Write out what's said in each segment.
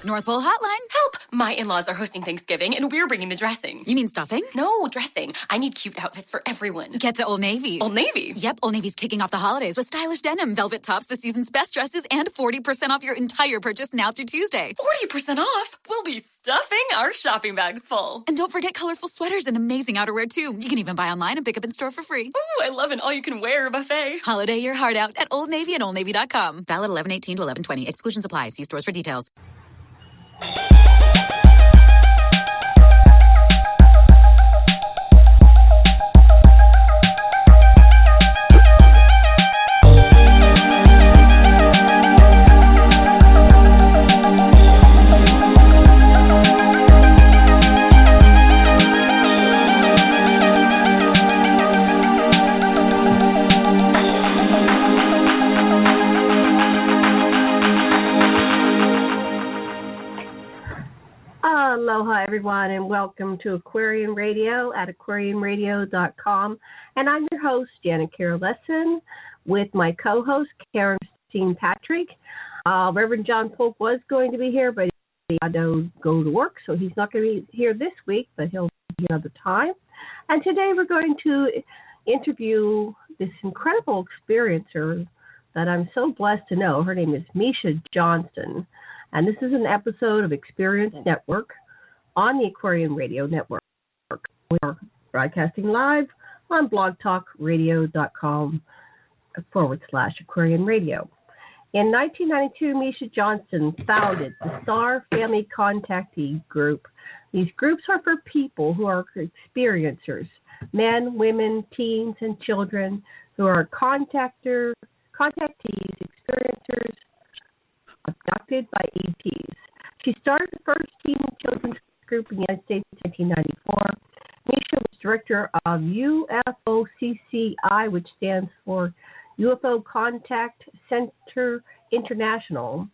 North Pole Hotline. Help! My in-laws are hosting Thanksgiving, and we're bringing the dressing. You mean stuffing? No, dressing. I need cute outfits for everyone. Get to Old Navy. Old Navy? Yep, Old Navy's kicking off the holidays with stylish denim, velvet tops, the season's best dresses, and 40% off your entire purchase now through Tuesday. 40% off? We'll be stuffing our shopping bags full. And don't forget colorful sweaters and amazing outerwear, too. You can even buy online and pick up in store for free. Ooh, I love an all-you-can-wear buffet. Holiday your heart out at Old Navy and OldNavy.com. Valid 11/18 to 11/20. Exclusions apply. See stores for details. Aloha, everyone, and welcome to Aquarian Radio at aquarianradio.com. And I'm your host, Janet Carol Lesson, with my co-host, Karen Patrick. Reverend John Pope was going to be here, but he had to go to work, so he's not going to be here this week, but he'll be here another time. And today we're going to interview this incredible experiencer that I'm so blessed to know. Her name is Miesha Johnston, and this is an episode of Experience Network on the Aquarian Radio Network. We are broadcasting live on blogtalkradio.com/Aquarian Radio. In 1992, Miesha Johnston founded the Star Family Contactee group. These groups are for people who are experiencers, men, women, teens, and children who are contactees, experiencers, abducted by ETs. She started the first teen children's group in the United States in 1994. Meisha was director of U.F.O.C.C.I, which stands for UFO Contact Center International,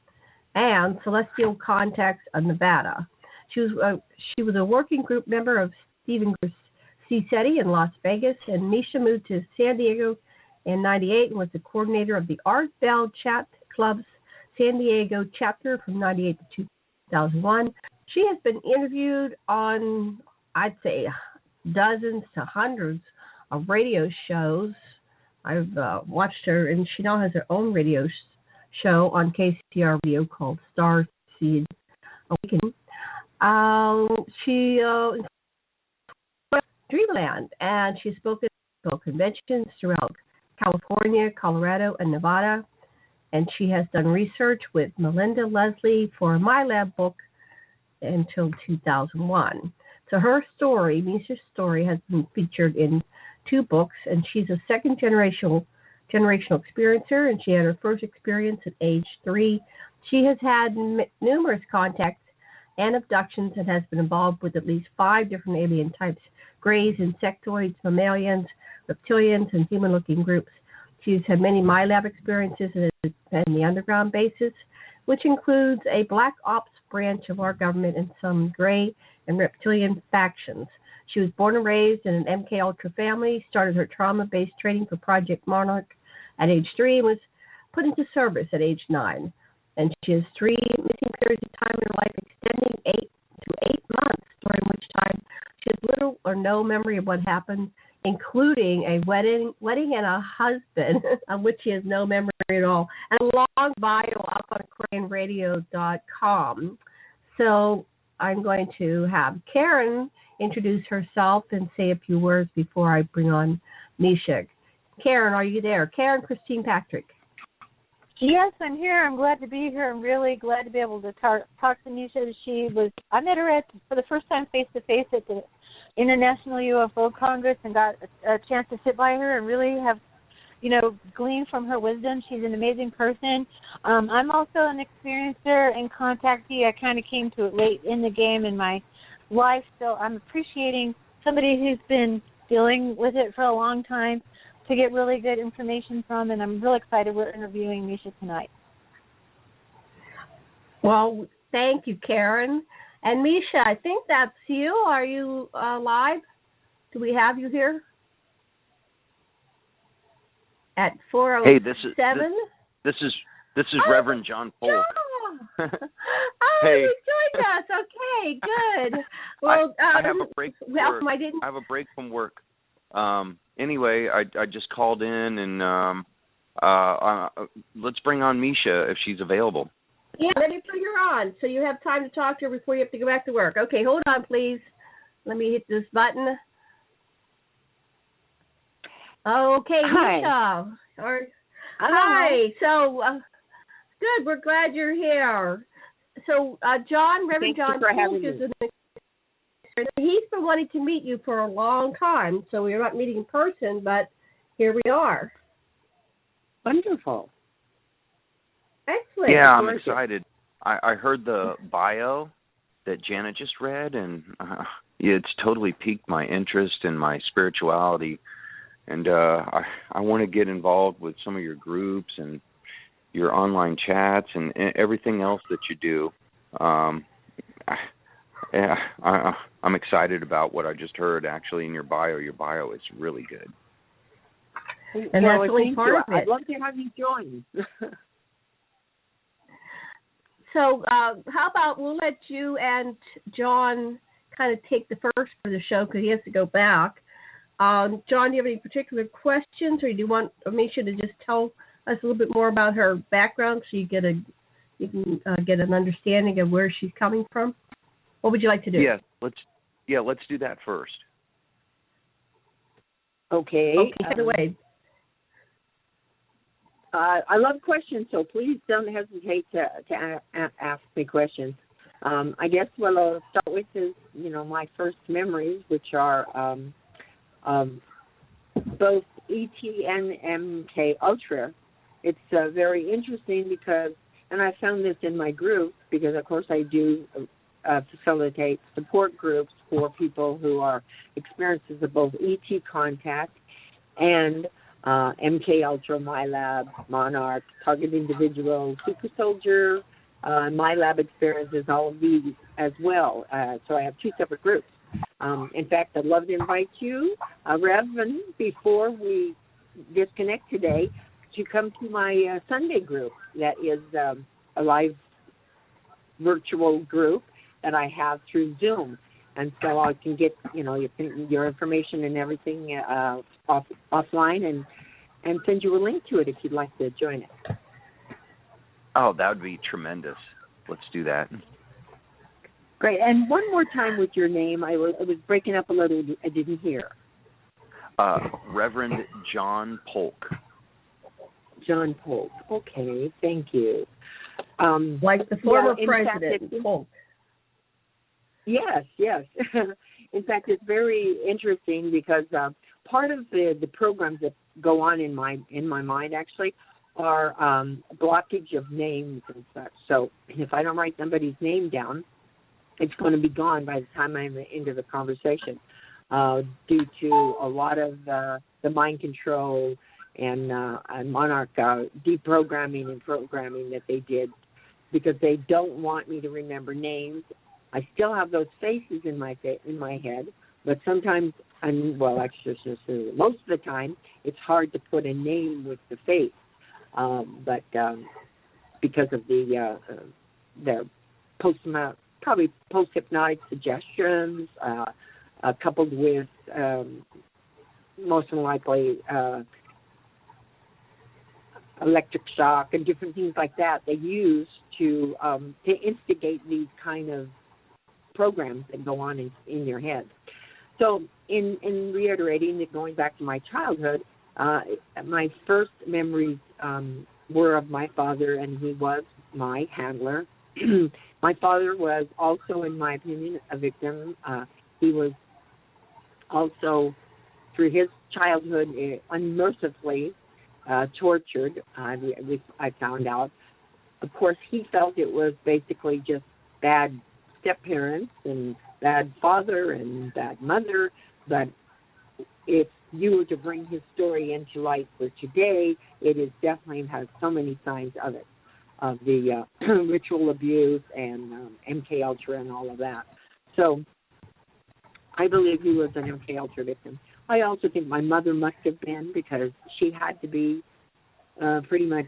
and Celestial Contacts of Nevada. She was a working group member of Stephen Greer's C.S.E.T.I in Las Vegas, and Meisha moved to San Diego in 1998 and was the coordinator of the Art Bell Chat Club's San Diego chapter from 1998 to 2001. She has been interviewed on, I'd say, dozens to hundreds of radio shows. I've watched her, and she now has her own radio show on KCR Radio called Star Family Contactee. She Dreamland, and she's spoken at UFO conventions throughout California, Colorado, and Nevada. And she has done research with Melinda Leslie for MILAB Book until 2001. So her story, Meisha's story, has been featured in 2 books, and she's a second generational experiencer, and she had her first experience at age 3. She has had numerous contacts and abductions and has been involved with at least 5 different alien types: greys, insectoids, mammalians, reptilians, and human-looking groups. She's had many MILAB experiences in the underground bases, which includes a black ops branch of our government and some Grey and Reptilian factions. She was born and raised in an MK Ultra family, started her trauma-based training for Project Monarch at age 3, and was put into service at age 9. And she has 3 missing periods of time in her life, extending 8 months, during which time she has little or no memory of what happened, including a wedding and a husband, of which she has no memory at all, and a long bio up on aquarianradio.com. So I'm going to have Karen introduce herself and say a few words before I bring on Meisha. Karen, are you there? Karen Christine Patrick. Yes, I'm here. I'm glad to be here. I'm really glad to be able to talk to Meisha. I met her for the first time face-to-face at the International UFO Congress and got a chance to sit by her and really have, glean from her wisdom. She's an amazing person. I'm also an experiencer and contactee. I kind of came to it late in the game in my life, so I'm appreciating somebody who's been dealing with it for a long time to get really good information from, and I'm real excited we're interviewing Meisha tonight. Well, thank you, Karen. And Meisha, I think that's you. Are you live? Do we have you here? At 4:07. Hey, this is Reverend John Polk. Oh, you joined us. Okay, good. Well, I have a break from work. I didn't. I have a break from work. Anyway, I just called in, and let's bring on Miesha if she's available. Yeah, let me put her on so you have time to talk to her before you have to go back to work. Okay, hold on, please. Let me hit this button. Okay, Hi. Miesha. Hi. So, good. We're glad you're here. So, Reverend John Polk is he's been wanting to meet you for a long time. So we're not meeting in person, but here we are. Wonderful. Excellent. Yeah, I'm excited. I heard the bio that Janet just read, and it's totally piqued my interest in my spirituality. And I want to get involved with some of your groups and your online chats and everything else that you do. I'm excited about what I just heard, actually, in your bio. Your bio is really good. And that's only part of it. I'd love to have you join. So how about we'll let you and John kind of take the first for the show because he has to go back. John, do you have any particular questions, or do you want Meisha to just tell us a little bit more about her background so you can get an understanding of where she's coming from? What would you like to do? Let's do that first. Okay. Take it away. I love questions, so please don't hesitate to ask me questions. I guess what I'll start with is, my first memories, which are both ET and MK Ultra. It's very interesting because, and I found this in my group, because of course I do facilitate support groups for people who are experiences of both ET contact and MK Ultra, MILAB, Monarch, Target Individual, Super Soldier, MILAB experiences, all of these as well. So I have two separate groups. In fact, I'd love to invite you, Reverend, before we disconnect today, to come to my Sunday group. That is a live virtual group that I have through Zoom. And so I can get, your information and everything offline and send you a link to it if you'd like to join it. Oh, that would be tremendous. Let's do that. Great. And one more time with your name. I was breaking up a little. I didn't hear. Reverend John Polk. John Polk. Okay. Thank you. Like the former president, Polk. Yes. In fact, it's very interesting because part of the programs that go on in my mind actually are blockage of names and such. So if I don't write somebody's name down, it's going to be gone by the time I'm into the conversation due to a lot of the mind control and Monarch deprogramming and programming that they did, because they don't want me to remember names. I still have those faces in my head, but sometimes, actually, most of the time, it's hard to put a name with the face. But because of the post-hypnotic suggestions, coupled with most likely electric shock and different things like that, they use to instigate these kind of programs that go on in your head. So in reiterating, going back to my childhood, my first memories were of my father, and he was my handler. My father was also, in my opinion, a victim. He was also, through his childhood, unmercifully tortured, I found out. Of course, he felt it was basically just bad step-parents and bad father and bad mother, but if you were to bring his story into light for today, it is definitely has so many signs of it, of the ritual abuse and MK Ultra and all of that. So I believe he was an MK Ultra victim. I also think my mother must have been, because she had to be pretty much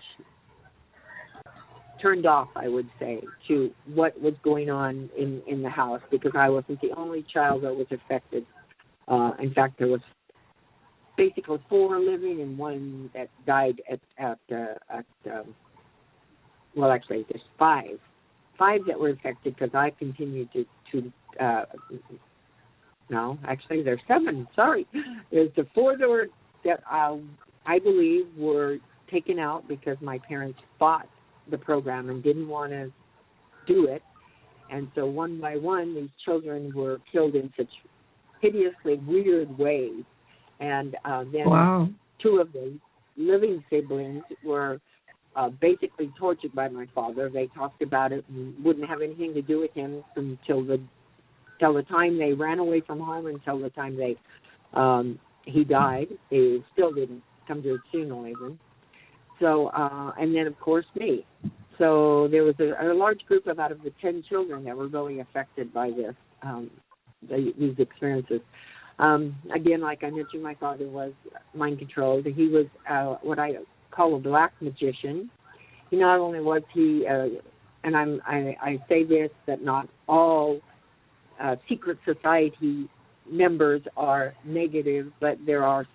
turned off, I would say, to what was going on in the house, because I wasn't the only child that was affected. In fact, there was basically 4 living and 1 that died well, actually, there's 5 that were affected because I continued to no, actually, there's 7. Sorry, there's the 4 that I believe were taken out because my parents fought the program and didn't want to do it, and so one by one, these children were killed in such hideously weird ways, and then 2 of the living siblings were basically tortured by my father. They talked about it and wouldn't have anything to do with him until the time they ran away from home, until the time he died. They still didn't come to a funeral even. So, and then of course me. So there was a large group out of the 10 children that were really affected by this, these experiences. Again, like I mentioned, my father was mind controlled. He was what I call a black magician. He not only was he, and I say this, that not all secret society members are negative, but there are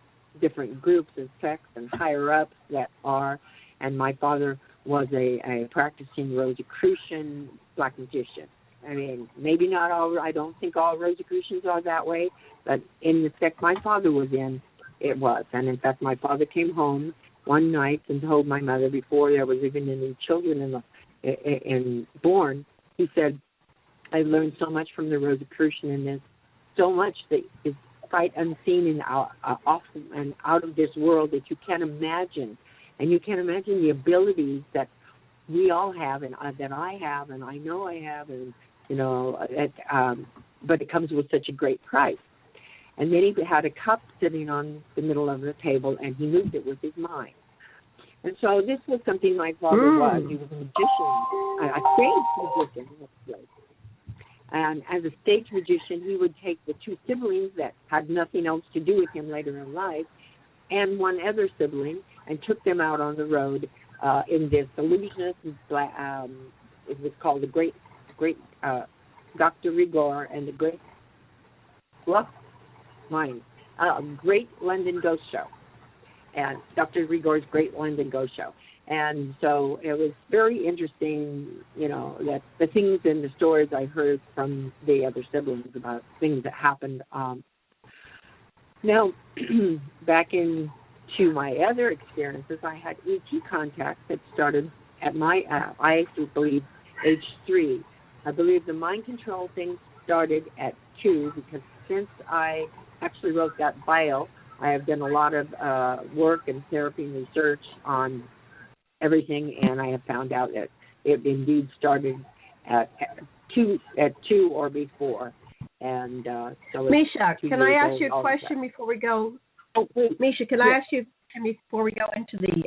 different groups and sects and higher ups that are, and my father was a practicing Rosicrucian black magician. I mean, maybe not all, I don't think all Rosicrucians are that way, but in the sect my father was in, it was. And in fact, my father came home one night and told my mother, before there was even any children born, he said, I learned so much from the Rosicrucian in this, so much that is quite unseen and awesome and out of this world that you can't imagine. And you can't imagine the abilities that we all have, and that I have, and I know I have, and but it comes with such a great price. And then he had a cup sitting on the middle of the table, and he moved it with his mind. And so this was something my father was. He was a magician, a stage magician. And as a stage magician, he would take the 2 siblings that had nothing else to do with him later in life, and 1 other sibling, and took them out on the road in this illusionist. It was called the Great Dr. Rigor and the Great London Ghost Show, and Dr. Rigor's Great London Ghost Show. And so it was very interesting, that the things and the stories I heard from the other siblings about things that happened. Now, back into my other experiences, I had ET contact that started at I believe, age 3. I believe the mind control thing started at 2, because since I actually wrote that bio, I have done a lot of work and therapy and research on everything, and I have found out that it indeed started at 2 or before. And so Miesha, can I ask you a question before we go? Oh, please. Miesha, can I ask you before we go into the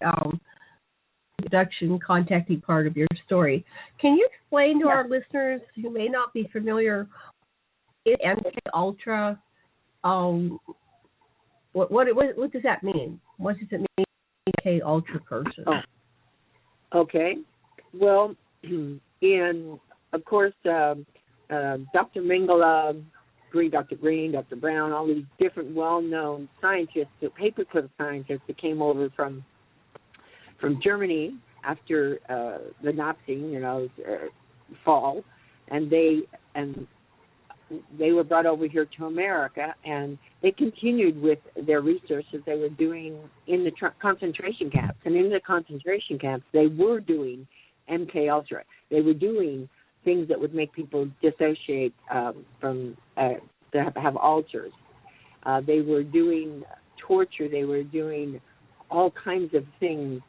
abduction contactee part of your story? Can you explain to our listeners who may not be familiar with MK Ultra? What does that mean? What does it mean, MK Ultra person? Oh. Okay. Well, of course, Dr. Mengele, Dr. Green, Dr. Brown, all these different well-known scientists, paperclip scientists that came over from Germany after the Nazi, fall, and they were brought over here to America, and they continued with their research that they were doing in the concentration camps. And in the concentration camps, they were doing MK Ultra. They were doing things that would make people dissociate from to have alters. They were doing torture. They were doing all kinds of things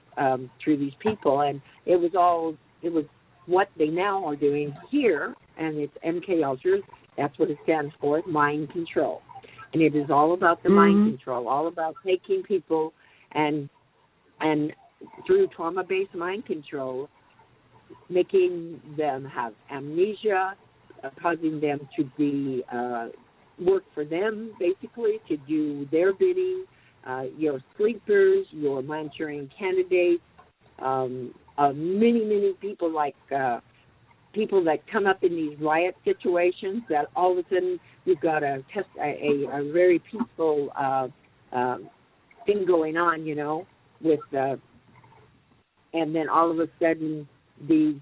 through these people, and it was what they now are doing here, and it's MK Ultra. That's what it stands for, mind control. And it is all about the mind control, all about taking people and through trauma-based mind control, making them have amnesia, causing them to be work for them, basically, to do their bidding, your sleepers, your Manchurian candidates, many people like people that come up in these riot situations that all of a sudden you've got a very peaceful thing going on, with and then all of a sudden these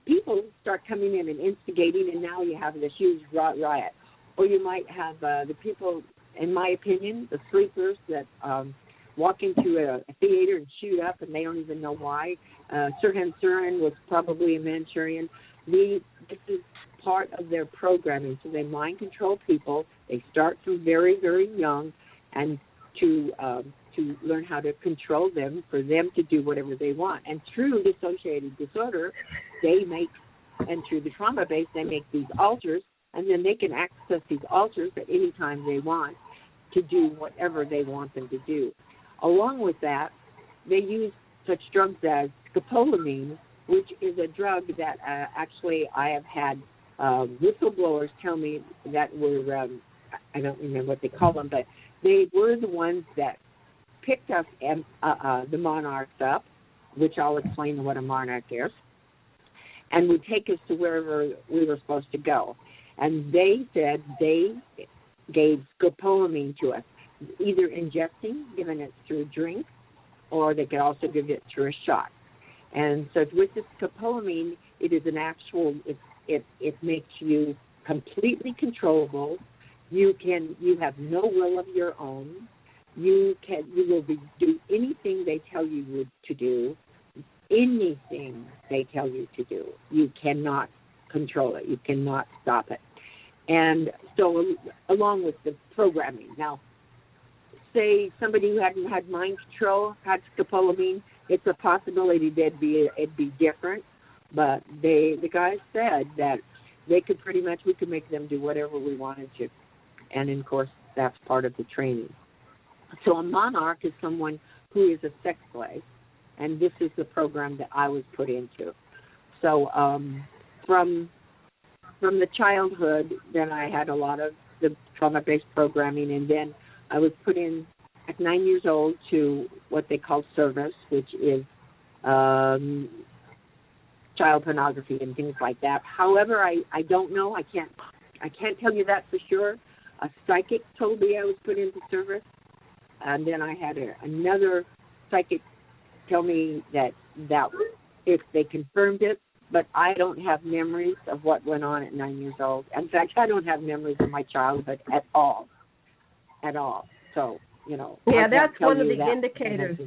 people start coming in and instigating, and now you have this huge riot. Or you might have the people, in my opinion, the sleepers that walk into a theater and shoot up, and they don't even know why. Sirhan Sirhan was probably a Manchurian. This is part of their programming. So they mind control people. They start from very, very young, and to learn how to control them, for them to do whatever they want. And through dissociative disorder, and through the trauma base, they make these altars, and then they can access these altars at any time they want to do whatever they want them to do. Along with that, they use such drugs as scopolamine, which is a drug that actually I have had whistleblowers tell me that were, I don't remember what they call them, but they were the ones that picked us, the monarchs up, which I'll explain what a monarch is, and would take us to wherever we were supposed to go. And they said they gave scopolamine to us, either ingesting, giving it through a drink, or they could also give it through a shot. And so with the scopolamine, it is an actual, it makes you completely controllable. You have no will of your own. You will do anything they tell you to do. Anything they tell you to do, you cannot control it. You cannot stop it. And so, along with the programming. Now, say somebody who hadn't had mind control had scopolamine, it's a possibility it'd be different. But the guys said that we could make them do whatever we wanted to. And, of course, that's part of the training. So a monarch is someone who is a sex slave, and this is the program that I was put into. So from the childhood, then I had a lot of the trauma-based programming, and then I was put in at 9 years old to what they call service, which is child pornography and things like that. However, I don't know. I can't tell you that for sure. A psychic told me I was put into service, and then I had another psychic tell me that if they confirmed it, but I don't have memories of what went on at 9 years old. In fact, I don't have memories of my childhood at all. So, Yeah, that's one of the indicators.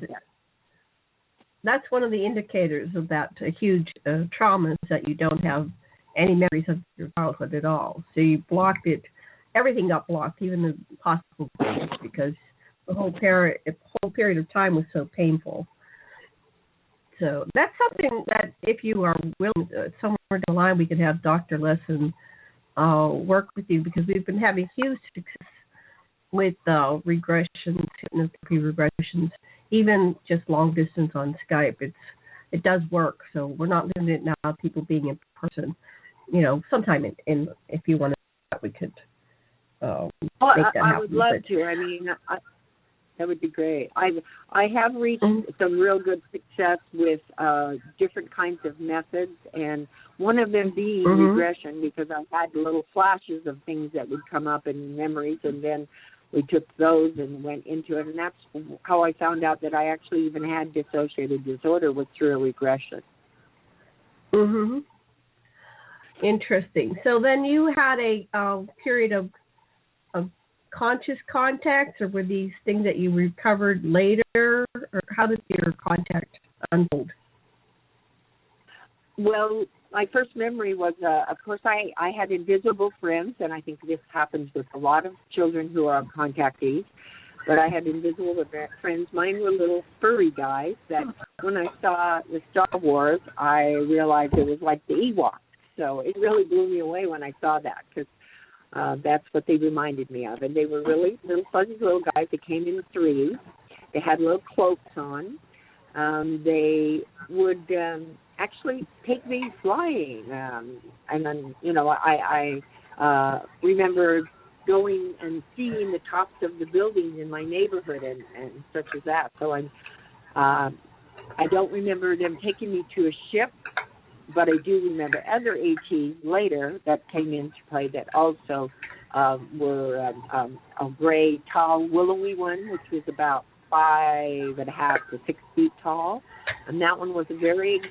That's one of the indicators of that huge trauma, is that you don't have any memories of your childhood at all. So you blocked it. Everything got blocked, even the possible things, because the whole period of time was so painful. So that's something that, if you are willing, somewhere down the line, we could have Dr. Lesson work with you, because we've been having huge success with regressions, hypnotherapy regressions, even just long distance on Skype. It does work. So we're not limited now to people being in person. Sometime in if you want to, we could make that happen. I would love to. I mean, that would be great. I have reached some real good success with different kinds of methods, and one of them being regression, because I've had little flashes of things that would come up in memories, and then we took those and went into it, and that's how I found out that I actually even had dissociative disorder, was through a regression. Mm-hmm. Interesting. So then you had a period of conscious contacts, or were these things that you recovered later, or how did your contact unfold? Well, my first memory was, of course, I had invisible friends, and I think this happens with a lot of children who are contactees, but I had invisible friends. Mine were little furry guys that when I saw the Star Wars, I realized it was like the Ewoks. So it really blew me away when I saw that, because that's what they reminded me of. And they were really little fuzzy little guys that came in threes. They had little cloaks on. They would actually take me flying. And then, I remember going and seeing the tops of the buildings in my neighborhood and such as that. So I don't remember them taking me to a ship, but I do remember other ATs later that came into play that also were a gray, tall, willowy one, which was about 5.5 to 6 feet tall, and that one was a very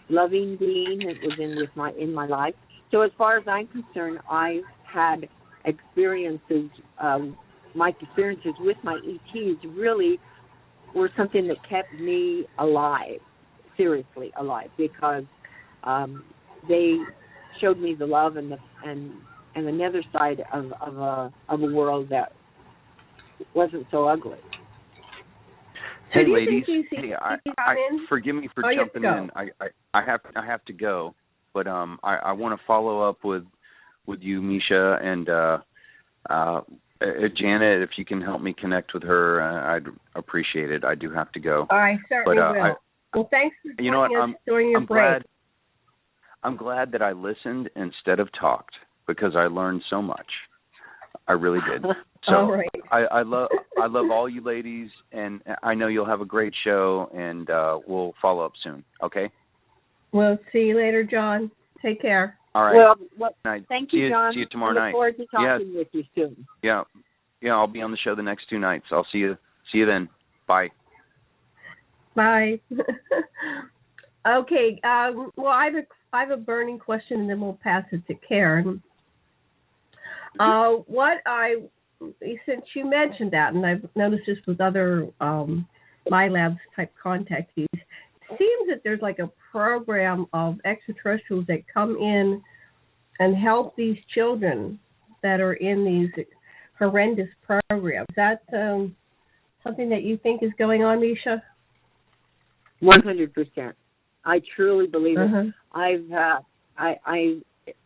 loving being that was in my life. So as far as I'm concerned, I've had experiences. My experiences with my ETs really were something that kept me alive, seriously alive, because they showed me the love and another side of a world that wasn't so ugly. Hey, ladies. Hey, forgive me for jumping in. I have to go, but I want to follow up with you, Miesha, and Janet. If you can help me connect with her, I'd appreciate it. I do have to go. I certainly will. Well, thanks for joining us during your break. I'm glad that I listened instead of talked, because I learned so much. I really did. So all right. I love all you ladies, and I know you'll have a great show, and we'll follow up soon. Okay? We'll see you later, John. Take care. All right. Well, thank you, John. See you tomorrow night. I look forward to talking with you soon. Yeah, I'll be on the show the next 2 nights. I'll see you then. Bye. Bye. Okay. Well, I have a burning question, and then we'll pass it to Karen. Since you mentioned that, and I've noticed this with other MILAB type contactees, it seems that there's like a program of extraterrestrials that come in and help these children that are in these horrendous programs. Is that something that you think is going on, Miesha? 100%. I truly believe it.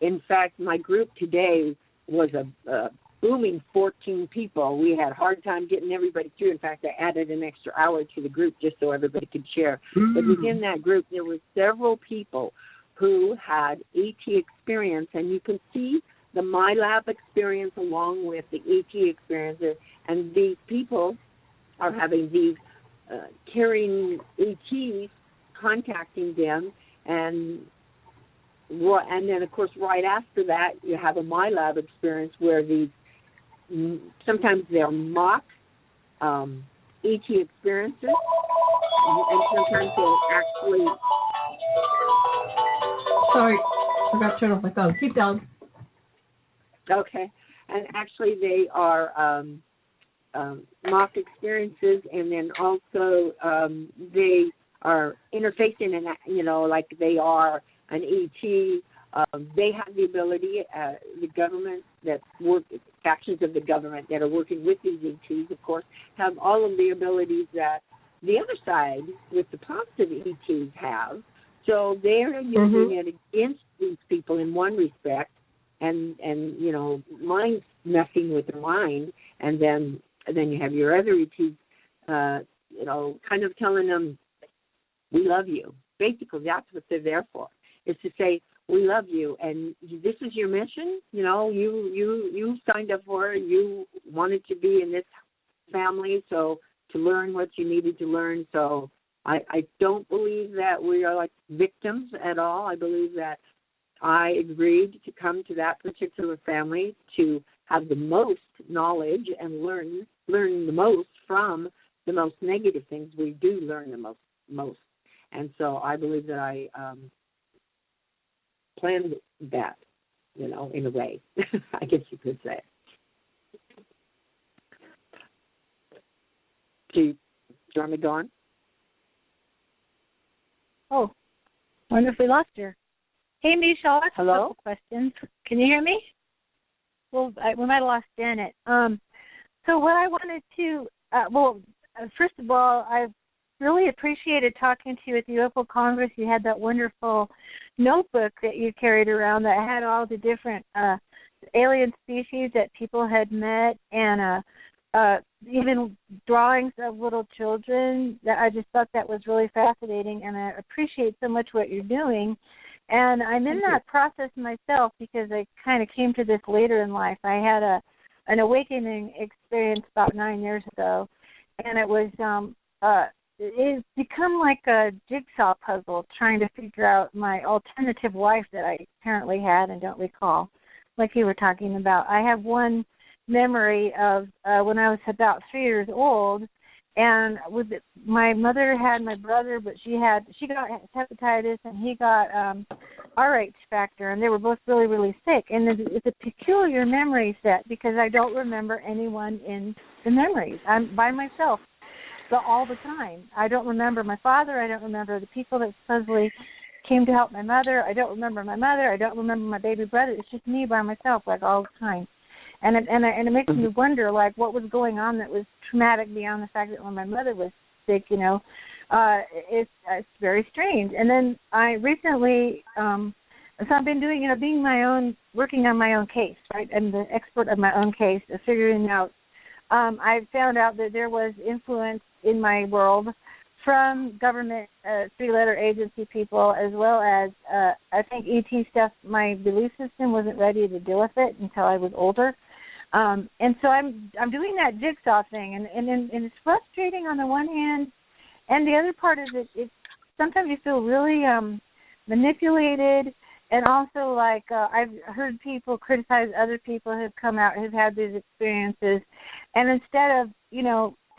In fact, my group today was a booming 14 people. We had a hard time getting everybody through. In fact, I added an extra hour to the group just so everybody could share. But within that group, there were several people who had ET experience, and you can see the MILAB experience along with the ET experiences, and these people are having these carrying ETs contacting them, and then, of course, right after that, you have a MILAB experience where these, sometimes they're mock ET experiences, and sometimes they'll actually... Sorry, I forgot to turn off my phone. Keep going. Okay. And actually they are mock experiences, and then also they are interfacing, and like they are an ET. They have the ability, the government factions of the government that are working with these ETs, of course, have all of the abilities that the other side with the positive ETs have. So they're using it against these people in one respect, and mind messing with their mind, and then you have your other ETs, kind of telling them, we love you. Basically, that's what they're there for, is to say, we love you, and this is your mission. You signed up for it. You wanted to be in this family, so to learn what you needed to learn. So I don't believe that we are like victims at all. I believe that I agreed to come to that particular family to have the most knowledge and learn the most from the most negative things. We do learn the most. And so I believe that I planned that, in a way, I guess you could say. Do you want me to go on? Oh, wonder if we lost her. Hey, Miesha, I'll ask a couple questions. Can you hear me? Well, we might have lost Janet. So what I wanted to, first of all, I really appreciated talking to you at the UFO Congress. You had that wonderful notebook that you carried around that had all the different alien species that people had met, and even drawings of little children. That I just thought that was really fascinating, and I appreciate so much what you're doing. And I'm in that process myself because I kind of came to this later in life. I had an awakening experience about 9 years ago, and it was it's become like a jigsaw puzzle trying to figure out my alternative life that I apparently had and don't recall, like you were talking about. I have one memory of when I was about 3 years old, and my mother had my brother, but she got hepatitis and he got RH factor, and they were both really, really sick. And it's a peculiar memory set because I don't remember anyone in the memories. I'm by myself all the time. I don't remember my father. I don't remember the people that supposedly came to help my mother. I don't remember my mother. I don't remember my baby brother. It's just me by myself, like all the time. And it makes me wonder, like, what was going on that was traumatic beyond the fact that when my mother was sick, it's very strange. And then I recently, so I've been doing, being my own, working on my own case, right? I'm the expert of my own case, of figuring out. I found out that there was influence in my world from government, three-letter agency people, as well as, I think ET stuff. My belief system wasn't ready to deal with it until I was older. And so I'm doing that jigsaw thing, and it's frustrating on the one hand, and the other part is it's sometimes you feel really manipulated, and also like I've heard people criticize other people who've come out who've had these experiences, and instead of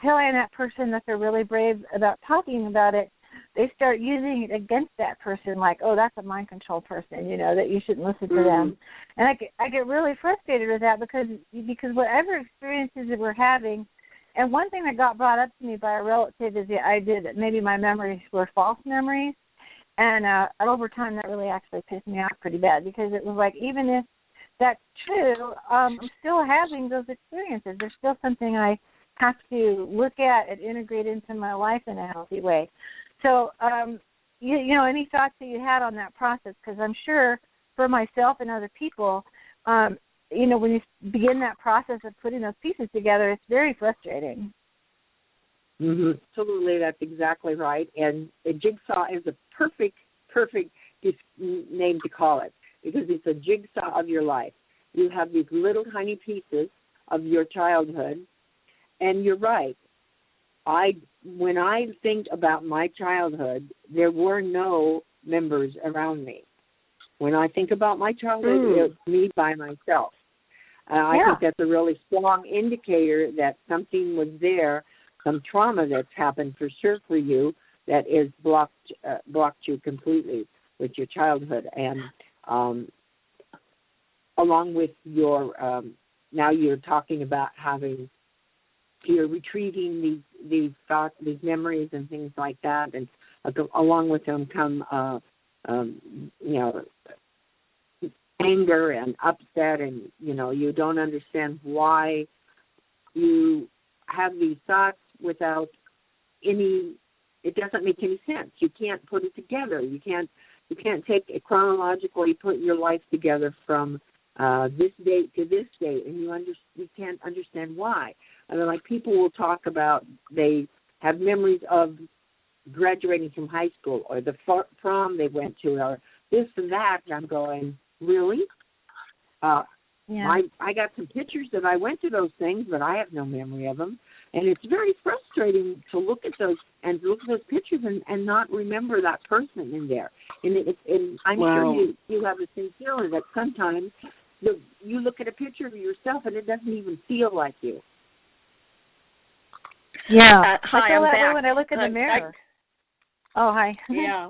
telling that person that they're really brave about talking about it, they start using it against that person, like, oh, that's a mind control person, that you shouldn't listen to them. And I get really frustrated with that because whatever experiences that we're having, and one thing that got brought up to me by a relative is the idea that maybe my memories were false memories, and over time that really actually pissed me off pretty bad because it was like, even if that's true, I'm still having those experiences. There's still something I have to look at and integrate into my life in a healthy way. So, any thoughts that you had on that process? Because I'm sure for myself and other people, when you begin that process of putting those pieces together, it's very frustrating. Mm-hmm. Absolutely, that's exactly right. And a jigsaw is a perfect name to call it because it's a jigsaw of your life. You have these little tiny pieces of your childhood, and you're right. When I think about my childhood, there were no members around me. When I think about my childhood, it's me by myself. I think that's a really strong indicator that something was there, some trauma that's happened for sure for you that is blocked you completely with your childhood. And along with your, now you're talking about you're retrieving these thoughts, these memories and things like that, and along with them come, anger and upset, and, you don't understand why you have these thoughts without it doesn't make any sense. You can't put it together. You can't chronologically put your life together from this date to this date, and you can't understand why. I mean, like people will talk about they have memories of graduating from high school or the prom they went to or this and that. And I'm going, really? I got some pictures that I went to those things, but I have no memory of them. And it's very frustrating to look at those pictures and not remember that person in there. And I'm sure you have a same feeling that sometimes you look at a picture of yourself and it doesn't even feel like you. Yeah. Hi, I feel I'm that back. way when I look in the mirror. Hi. Yeah.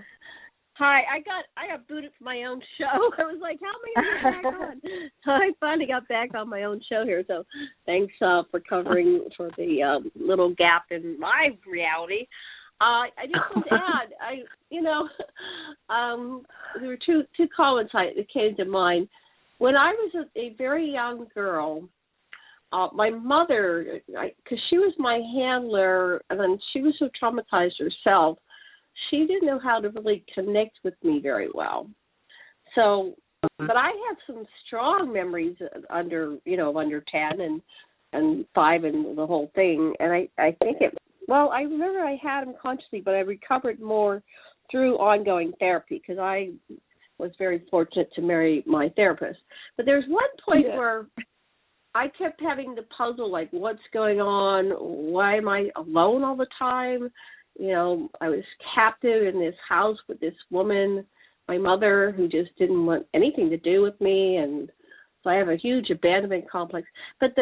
Hi, I got booted from my own show. I was like, how am I going to get back on? So I finally got back on my own show here. So thanks for covering for the little gap in my reality. I just want to add, there were two comments that came to mind. When I was a very young girl, my mother, because she was my handler, and then she was so traumatized herself, she didn't know how to really connect with me very well. So, but I have some strong memories under 10 and 5 and the whole thing. And I think I remember I had them consciously, but I recovered more through ongoing therapy because I was very fortunate to marry my therapist. But there's one point where I kept having the puzzle, like, what's going on? Why am I alone all the time? I was captive in this house with this woman, my mother, who just didn't want anything to do with me, and so I have a huge abandonment complex. But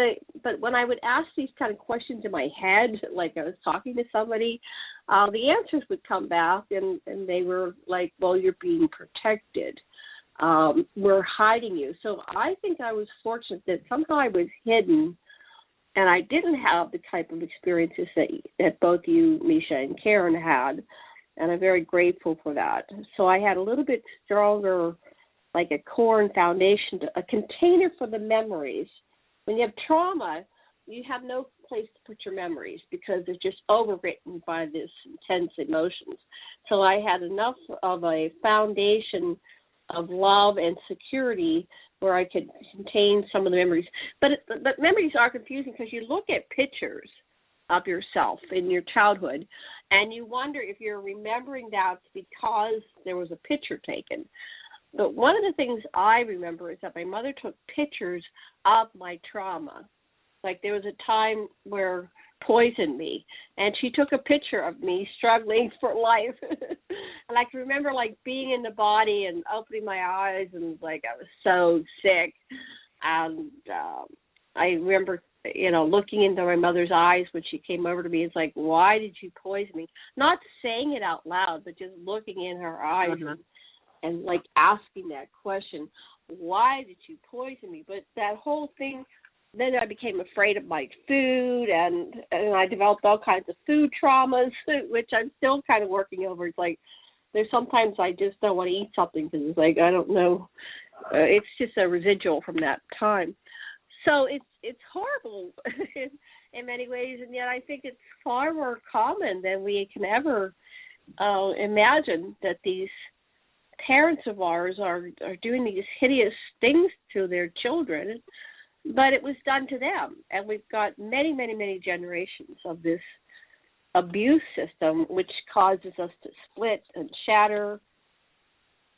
when I would ask these kind of questions in my head, like I was talking to somebody, the answers would come back, and they were like, well, you're being protected. We're hiding you. So I think I was fortunate that somehow I was hidden, and I didn't have the type of experiences that both you, Miesha, and Karen had, and I'm very grateful for that. So I had a little bit stronger, like a core and foundation, a container for the memories. When you have trauma, you have no place to put your memories because they're just overwritten by this intense emotions. So I had enough of a foundation of love and security where I could contain some of the memories. But memories are confusing because you look at pictures of yourself in your childhood, and you wonder if you're remembering that because there was a picture taken. But one of the things I remember is that my mother took pictures of my trauma. Like there was a time where poisoned me, and she took a picture of me struggling for life. And I can remember like being in the body and opening my eyes, and like I was so sick. And I remember, looking into my mother's eyes when she came over to me. It's like, why did you poison me? Not saying it out loud, but just looking in her eyes and like asking that question, why did you poison me? But that whole thing, then I became afraid of my food, and I developed all kinds of food traumas, which I'm still kind of working over. It's like there's sometimes I just don't want to eat something because it's like, I don't know. It's just a residual from that time. So it's horrible in many ways, and yet I think it's far more common than we can ever imagine, that these parents of ours are doing these hideous things to their children, but it was done to them. And we've got many, many, many generations of this abuse system, which causes us to split and shatter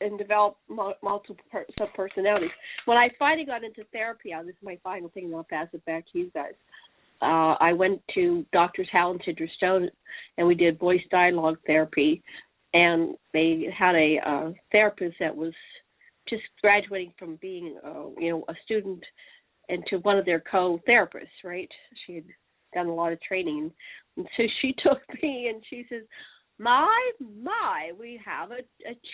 and develop multiple subpersonalities. When I finally got into therapy, this is my final thing, and I'll pass it back to you guys. I went to Drs. Hal and Sidra Stone, and we did voice dialogue therapy. And they had a therapist that was just graduating from being, a student into one of their co-therapists, right? She had done a lot of training. And so she took me and she says, my, we have a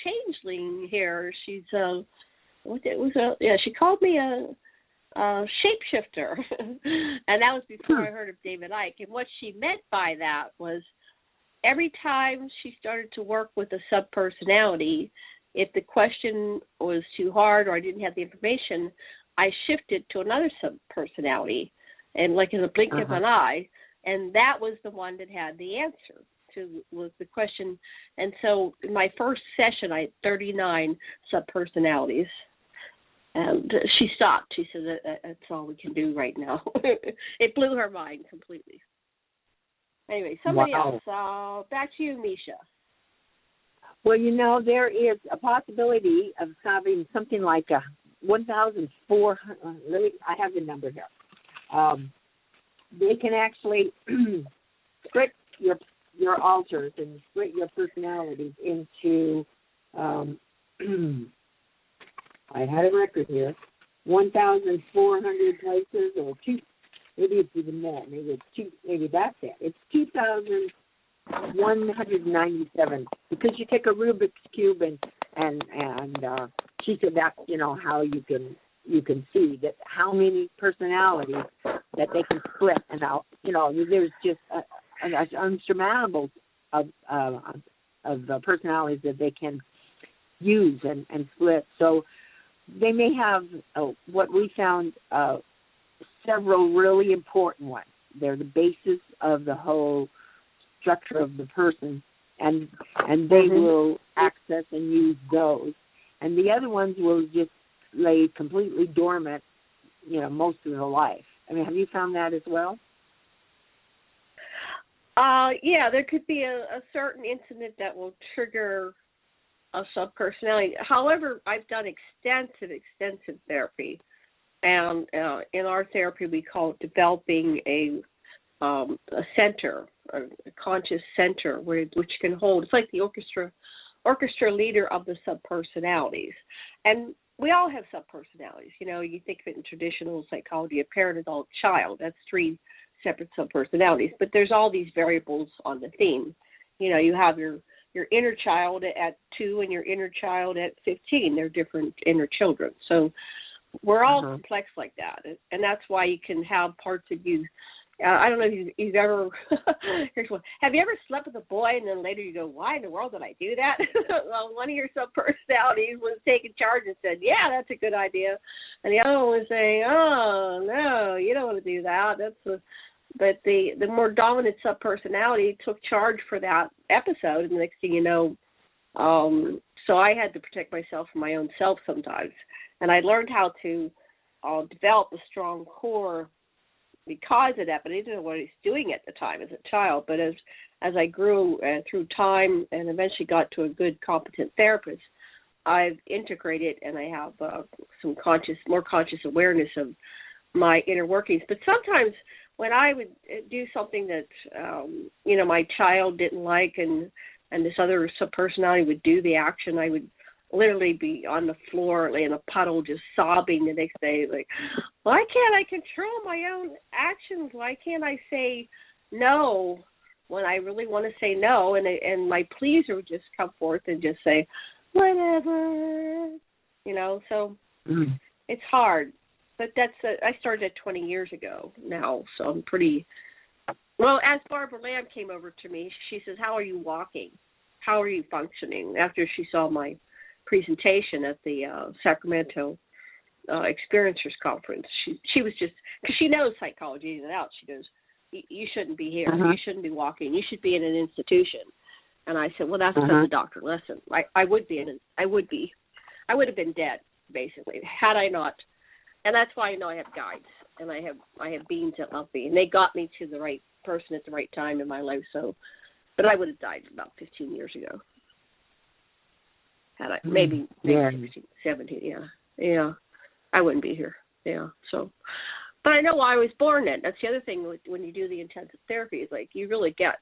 changeling here. She's she called me a shapeshifter. And that was before I heard of David Icke. And what she meant by that was, every time she started to work with a subpersonality, if the question was too hard or I didn't have the information, I shifted to another subpersonality, and like in the blink of an eye, and that was the one that had the answer to was the question. And so in my first session, I had 39 subpersonalities. And she stopped. She said, that's all we can do right now. It blew her mind completely. Anyway, somebody else. Back to you, Miesha. Well, there is a possibility of having something like 1,400. I have the number here. They can actually split your alters and split your personalities into. I had a record here. 1,400 places, or two. Maybe it's even more. Maybe it's two. Maybe that's it. It's 2,197 because you take a Rubik's cube and she said that how you can see that how many personalities that they can split, and how there's just an unsurmountable of personalities that they can use and split. So they may have what we found. Several really important ones. They're the basis of the whole structure of the person, and they will access and use those. And the other ones will just lay completely dormant, most of their life. I mean, have you found that as well? Yeah, there could be a certain incident that will trigger a subpersonality. However, I've done extensive therapy. And in our therapy, we call it developing a a center, a conscious center, which can hold. It's like the orchestra leader of the subpersonalities, and we all have subpersonalities. You think of it in traditional psychology: a parent, adult, child. That's 3 separate subpersonalities. But there's all these variables on the theme. You have your inner child at 2 and your inner child at 15. They're different inner children. So we're all complex like that, and that's why you can have parts of you. I don't know if you've ever. Here's one. Have you ever slept with a boy and then later you go, "Why in the world did I do that?" Well, one of your subpersonalities was taking charge and said, "Yeah, that's a good idea," and the other one was saying, "Oh no, you don't want to do that." But the more dominant subpersonality took charge for that episode, and the next thing you know, so I had to protect myself from my own self sometimes, and I learned how to develop a strong core because of that, but I didn't know what I was doing at the time as a child. But as I grew through time and eventually got to a good, competent therapist, I've integrated and I have some more conscious awareness of my inner workings. But sometimes when I would do something that my child didn't like, and this other subpersonality would do the action, I would literally be on the floor in a puddle just sobbing the next day, like, why can't I control my own actions? Why can't I say no when I really want to say no? And my pleaser would just come forth and just say, whatever, so it's hard. But I started at 20 years ago now, so I'm pretty, well, as Barbara Lamb came over to me, she says, how are you walking? How are you functioning? After she saw my presentation at the Sacramento Experiencers Conference, she was just, because she knows psychology in and out, she goes, you shouldn't be here. You shouldn't be walking. You should be in an institution. And I said, well, that's because of Dr. Lesson. I would have been dead, basically, had I not. And that's why I know I have guides, and I have beings that love me, and they got me to the right person at the right time in my life. So, but I would have died about 15 years ago. Had I maybe 16, 17, yeah, I wouldn't be here, So, but I know why I was born in. That's the other thing when you do the intensive therapy is like you really get,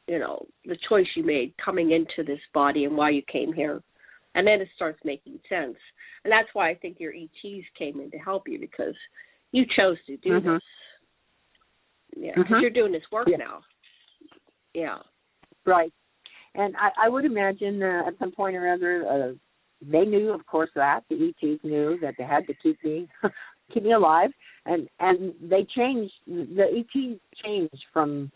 the choice you made coming into this body and why you came here. And then it starts making sense. And that's why I think your ETs came in to help you, because you chose to do this. Yeah, because you're doing this work now. Yeah. Right. And I would imagine at some point or other, they knew, of course, that the ETs knew that they had to keep me alive, and they changed. The ETs changed from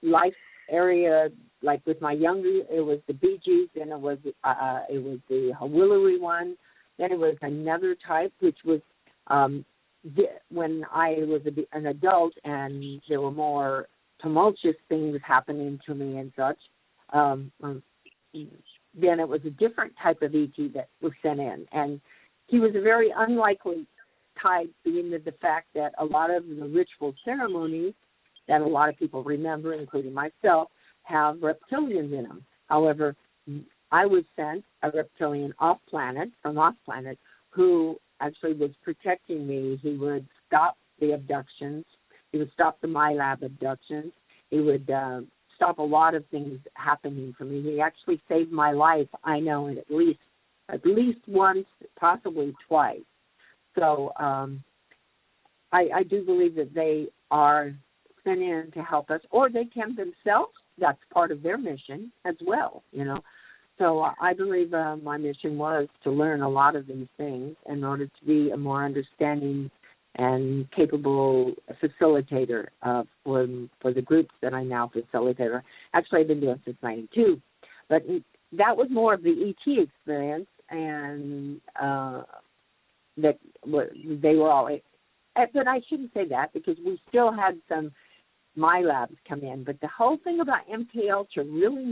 life area. Like with my younger, it was the Bee Gees, then it was the Hawillery one, then it was another type, which was when I was an adult and there were more tumultuous things happening to me and such. Then it was a different type of ET that was sent in, and he was a very unlikely type, being the fact that a lot of the ritual ceremonies that a lot of people remember, including myself, have reptilians in them. However, I was sent a reptilian from off planet, who actually was protecting me. He would stop the abductions. He would stop the MILAB abductions. He would stop a lot of things happening for me. He actually saved my life, I know, at least once, possibly twice. So I do believe that they are sent in to help us, or they can themselves. That's part of their mission as well, So I believe my mission was to learn a lot of these things in order to be a more understanding and capable facilitator for the groups that I now facilitate. Actually, I've been doing since '92, but that was more of the ET experience, and that they were all. But I shouldn't say that, because we still had some MILABs come in. But the whole thing about MK Ultra really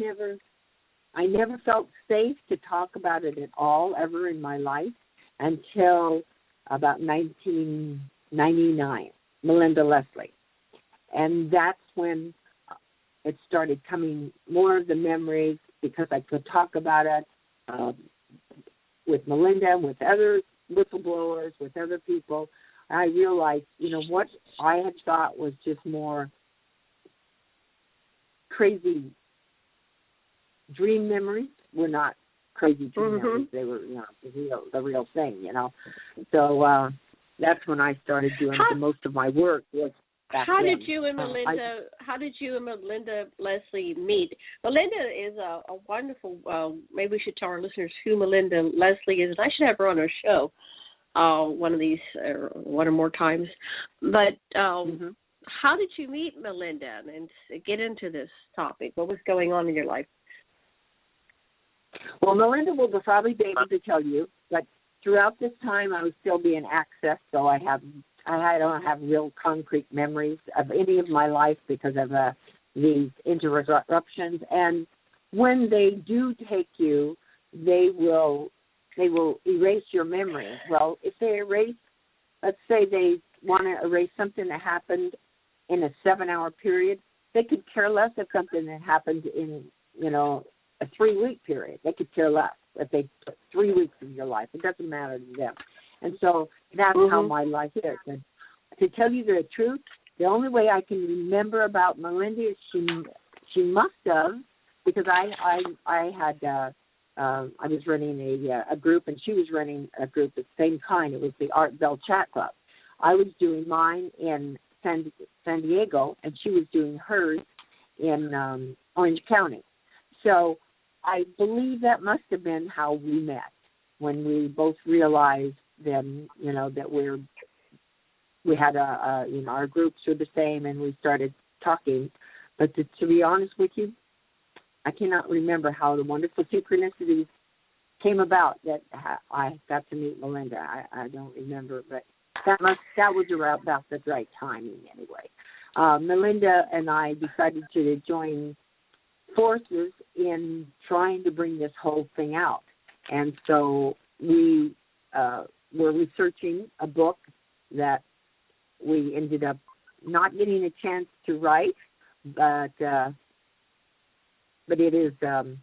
I never felt safe to talk about it at all ever in my life until about 1999, Melinda Leslie. And that's when it started coming, more of the memories, because I could talk about it with Melinda and with others whistleblowers, with other people, I realized, what I had thought was just more crazy dream memories were not crazy dream memories. They were, the real thing, So that's when I started doing most of my work. How did you and Melinda Leslie meet? Melinda is a wonderful. Maybe we should tell our listeners who Melinda Leslie is, and I should have her on our show one of these, one or more times. But how did you meet Melinda and get into this topic? What was going on in your life? Well, Melinda will probably be able to tell you, but throughout this time I was still being accessed, so I don't have real concrete memories of any of my life because of these interruptions. And when they do take you, they will erase your memory. Well, if they erase, let's say they want to erase something that happened in a 7-hour period, they could care less if something that happened in, a 3-week period. They could care less if they took 3 weeks of your life. It doesn't matter to them. And so that's how my life is. And to tell you the truth, the only way I can remember about Melinda is she must have, because I was running a group, and she was running a group the same kind. It was the Art Bell Chat Club. I was doing mine in San Diego, and she was doing hers in Orange County. So I believe that must have been how we met, when we both realized then, that we had our groups were the same, and we started talking. But to be honest with you, I cannot remember how the wonderful synchronicities came about that I got to meet Melinda. I don't remember, but that was about the right timing anyway. Melinda and I decided to join forces in trying to bring this whole thing out. And so we were researching a book that we ended up not getting a chance to write, but it is, the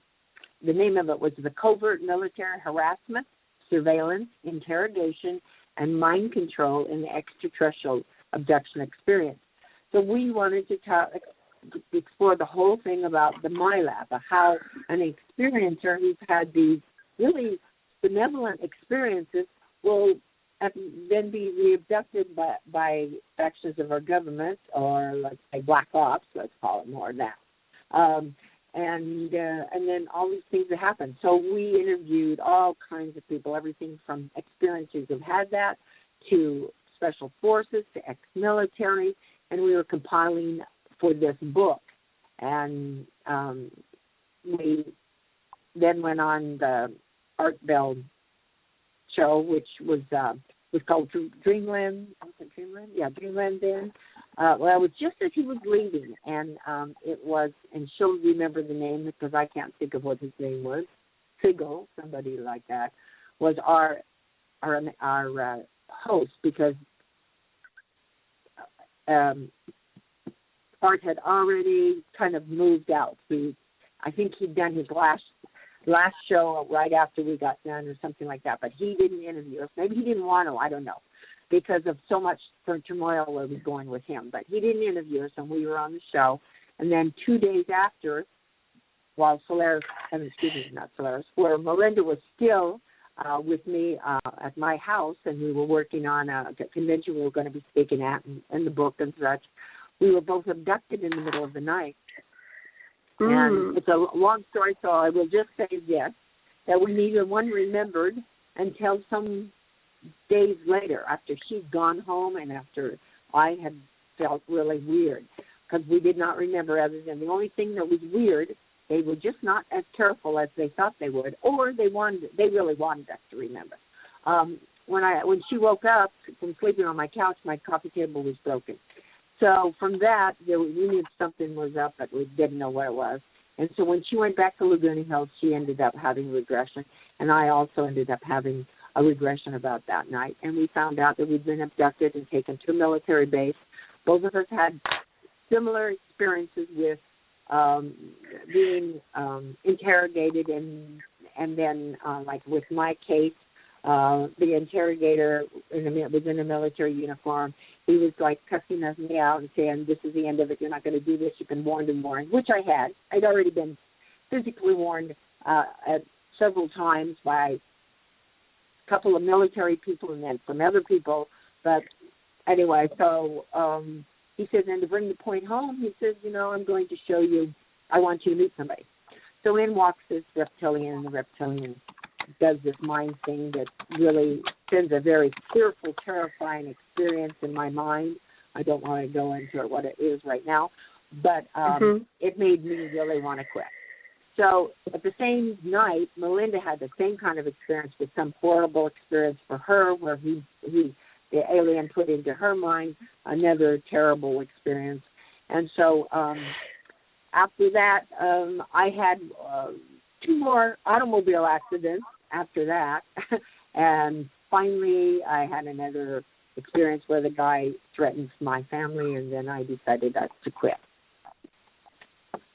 name of it was The Covert Military Harassment, Surveillance, Interrogation, and Mind Control in the Extraterrestrial Abduction Experience. So we wanted to explore the whole thing about the MILAB, how an experiencer who's had these really benevolent experiences will then be re-abducted by factions of our government, or let's say black ops, let's call it more than that. And then all these things that happen. So we interviewed all kinds of people, everything from experiencers who've had that to special forces to ex-military, and we were compiling for this book. And we then went on the Art Bell show, which was called Dreamland. Was it Dreamland? Yeah, Dreamland then. Well, it was just as he was leaving, and it was, and she'll remember the name because I can't think of what his name was. Sigel, somebody like that, was our host, because Art had already kind of moved out. I think he'd done his last show right after we got done or something like that, but he didn't interview us. Maybe he didn't want to, I don't know, because of so much turmoil that was going with him. But he didn't interview us, and we were on the show. And then 2 days after, while where Melinda was still with me at my house, and we were working on a convention we were going to be speaking at and the book and such, we were both abducted in the middle of the night. And it's a long story, so I will just say this, that we neither one remembered until some days later, after she'd gone home and after I had felt really weird, because we did not remember, other than the only thing that was weird, they were just not as careful as they thought they would, or they really wanted us to remember. When she woke up from sleeping on my couch, my coffee table was broken. So from that, we knew something was up, but we didn't know what it was. And so when she went back to Laguna Hills, she ended up having regression, and I also ended up having a regression about that night. And we found out that we'd been abducted and taken to a military base. Both of us had similar experiences with being interrogated, and then, like with my case, The interrogator was in a military uniform. He was like cussing me out and saying, "This is the end of it. You're not going to do this. You've been warned and warned," which I had. I'd already been physically warned several times by a couple of military people and then from other people. But anyway, so he says, and to bring the point home, he says, I'm going to show you. I want you to meet somebody. So in walks this reptilian, and the reptilian does this mind thing that really sends a very fearful, terrifying experience in my mind. I don't want to go into what it is right now, but it made me really want to quit. So at the same night, Melinda had the same kind of experience with some horrible experience for her where the alien put into her mind another terrible experience. And so after that, I had 2 more automobile accidents after that. And finally, I had another experience where the guy threatened my family, and then I decided to quit.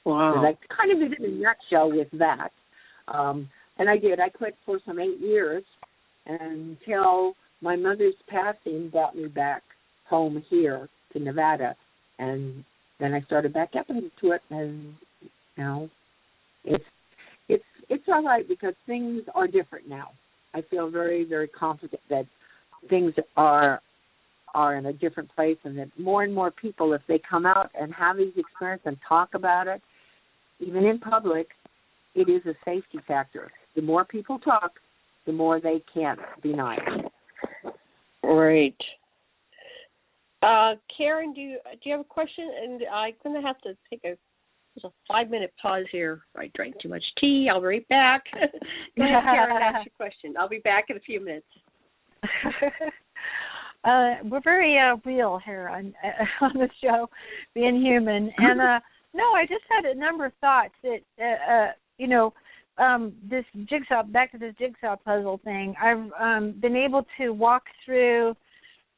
Wow. So that kind of is in a nutshell with that. And I did. I quit for some 8 years until my mother's passing brought me back home here to Nevada. And then I started back up into it, and it's all right because things are different now. I feel very, very confident that things are in a different place, and that more and more people, if they come out and have these experiences and talk about it, even in public, it is a safety factor. The more people talk, the more they can't deny it. Right. Karen, do you have a question? And I'm going to have to take a 5-minute pause here. I drank too much tea. I'll be right back. Go ahead, Karen, ask your question. I'll be back in a few minutes. We're very real here on the show, being human. And, no, I just had a number of thoughts that, this back to this jigsaw puzzle thing. I've been able to walk through,